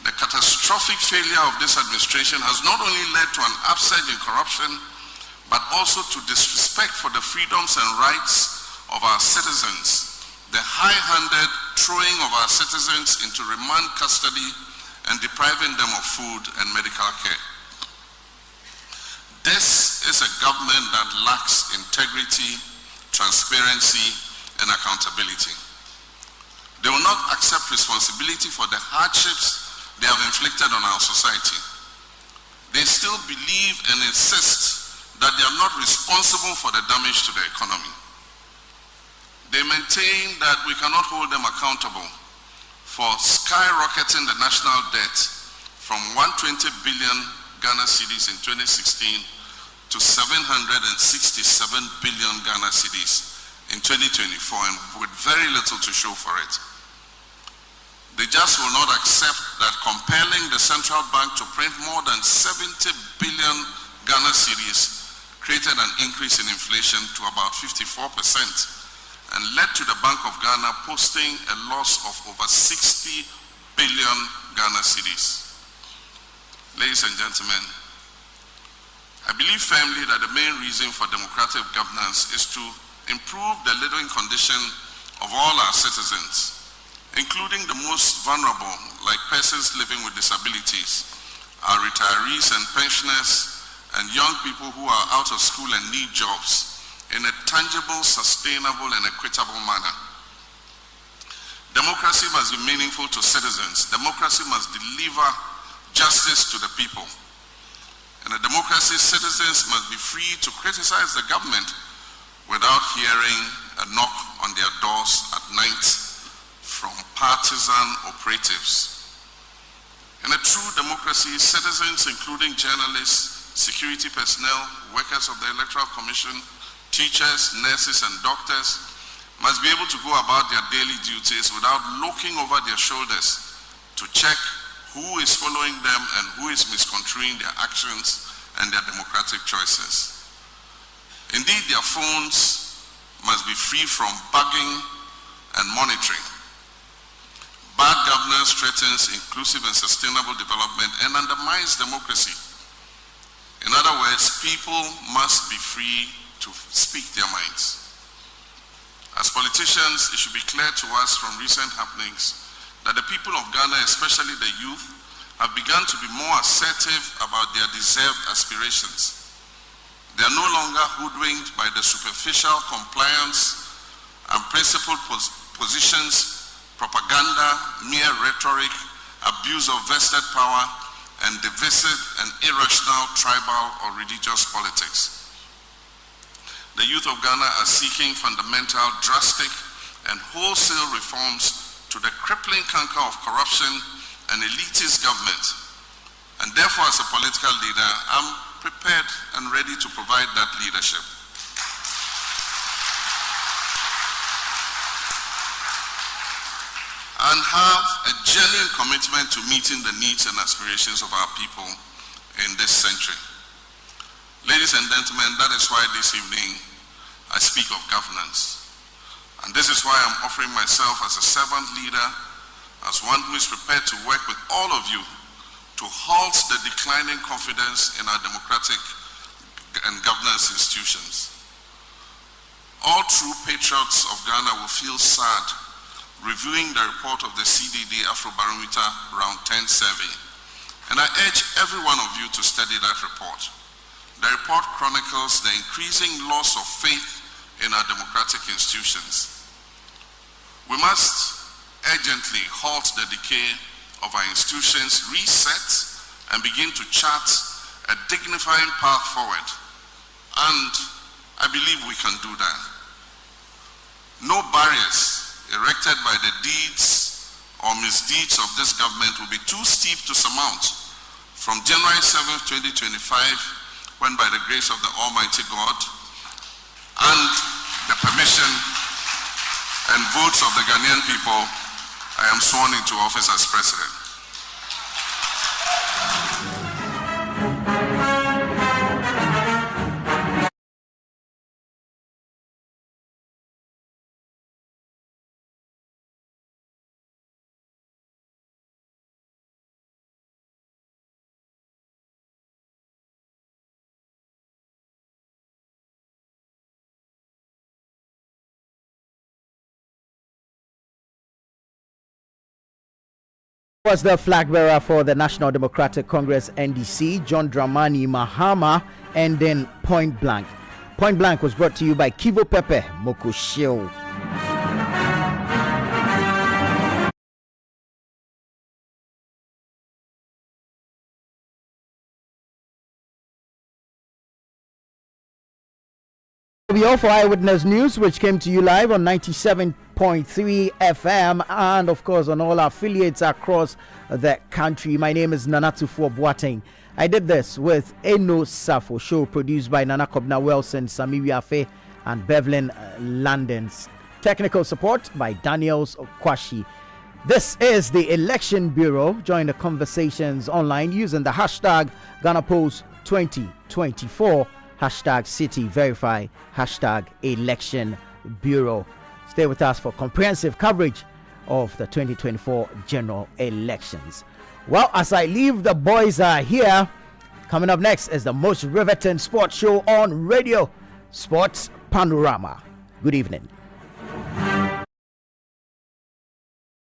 The catastrophic failure of this administration has not only led to an upsurge in corruption, but also to disrespect for the freedoms and rights of our citizens, the high-handed throwing of our citizens into remand custody and depriving them of food and medical care. This is a government that lacks integrity, transparency, and accountability. They will not accept responsibility for the hardships they have inflicted on our society. They still believe and insist that they are not responsible for the damage to the economy. They maintain that we cannot hold them accountable for skyrocketing the national debt from 120 billion Ghana cedis in 2016 to 767 billion Ghana cedis in 2024, and with very little to show for it. They just will not accept that compelling the central bank to print more than 70 billion Ghana cedis created an increase in inflation to about 54% and led to the Bank of Ghana posting a loss of over 60 billion Ghana cedis. Ladies and gentlemen, I believe firmly that the main reason for democratic governance is to improve the living condition of all our citizens, including the most vulnerable, like persons living with disabilities, our retirees and pensioners, and young people who are out of school and need jobs in a tangible, sustainable, and equitable manner. Democracy must be meaningful to citizens. Democracy must deliver justice to the people. In a democracy, citizens must be free to criticize the government without hearing a knock on their doors at night from partisan operatives. In a true democracy, citizens, including journalists, security personnel, workers of the Electoral Commission, teachers, nurses, and doctors must be able to go about their daily duties without looking over their shoulders to check who is following them and who is misconstruing their actions and their democratic choices. Indeed, their phones must be free from bugging and monitoring. Bad governance threatens inclusive and sustainable development and undermines democracy. In other words, people must be free to speak their minds. As politicians, it should be clear to us from recent happenings that the people of Ghana, especially the youth, have begun to be more assertive about their deserved aspirations. They are no longer hoodwinked by the superficial compliance and principled positions, propaganda, mere rhetoric, abuse of vested power, and divisive and irrational tribal or religious politics. The youth of Ghana are seeking fundamental, drastic, and wholesale reforms to the crippling canker of corruption and elitist government. And therefore, as a political leader, I'm prepared and ready to provide that leadership. And have a genuine commitment to meeting the needs and aspirations of our people in this century. Ladies and gentlemen, that is why this evening I speak of governance. And this is why I'm offering myself as a servant leader, as one who is prepared to work with all of you to halt the declining confidence in our democratic and governance institutions. All true patriots of Ghana will feel sad reviewing the report of the CDD Afrobarometer Round 10 survey. And I urge every one of you to study that report. The report chronicles the increasing loss of faith in our democratic institutions. We must urgently halt the decay of our institutions, reset, and begin to chart a dignifying path forward. And I believe we can do that. No barriers erected by the deeds or misdeeds of this government will be too steep to surmount from January 7th, 2025, when by the grace of the Almighty God and the permission and votes of the Ghanaian people, I am sworn into office as president. Was the flag bearer for the National Democratic Congress NDC, John Dramani Mahama, ending Point Blank. Point Blank was brought to you by Kivo Pepe Mokoshio. We all for Eyewitness News, which came to you live on 97.3 FM and, of course, on all our affiliates across the country. My name is Nanatufu Boateng. I did this with Eno Safo, show produced by Nana Kobna Wilson, Samiri Afe, and Bevlin Landens. Technical support by Daniels Okwashi. This is the Election Bureau. Join the conversations online using the hashtag GhanaPost2024. Hashtag Citi Verify, hashtag Election Bureau. Stay with us for comprehensive coverage of the 2024 general elections. Well, as I leave, the boys are here. Coming up next is the most riveting sports show on radio, Sports Panorama. Good evening.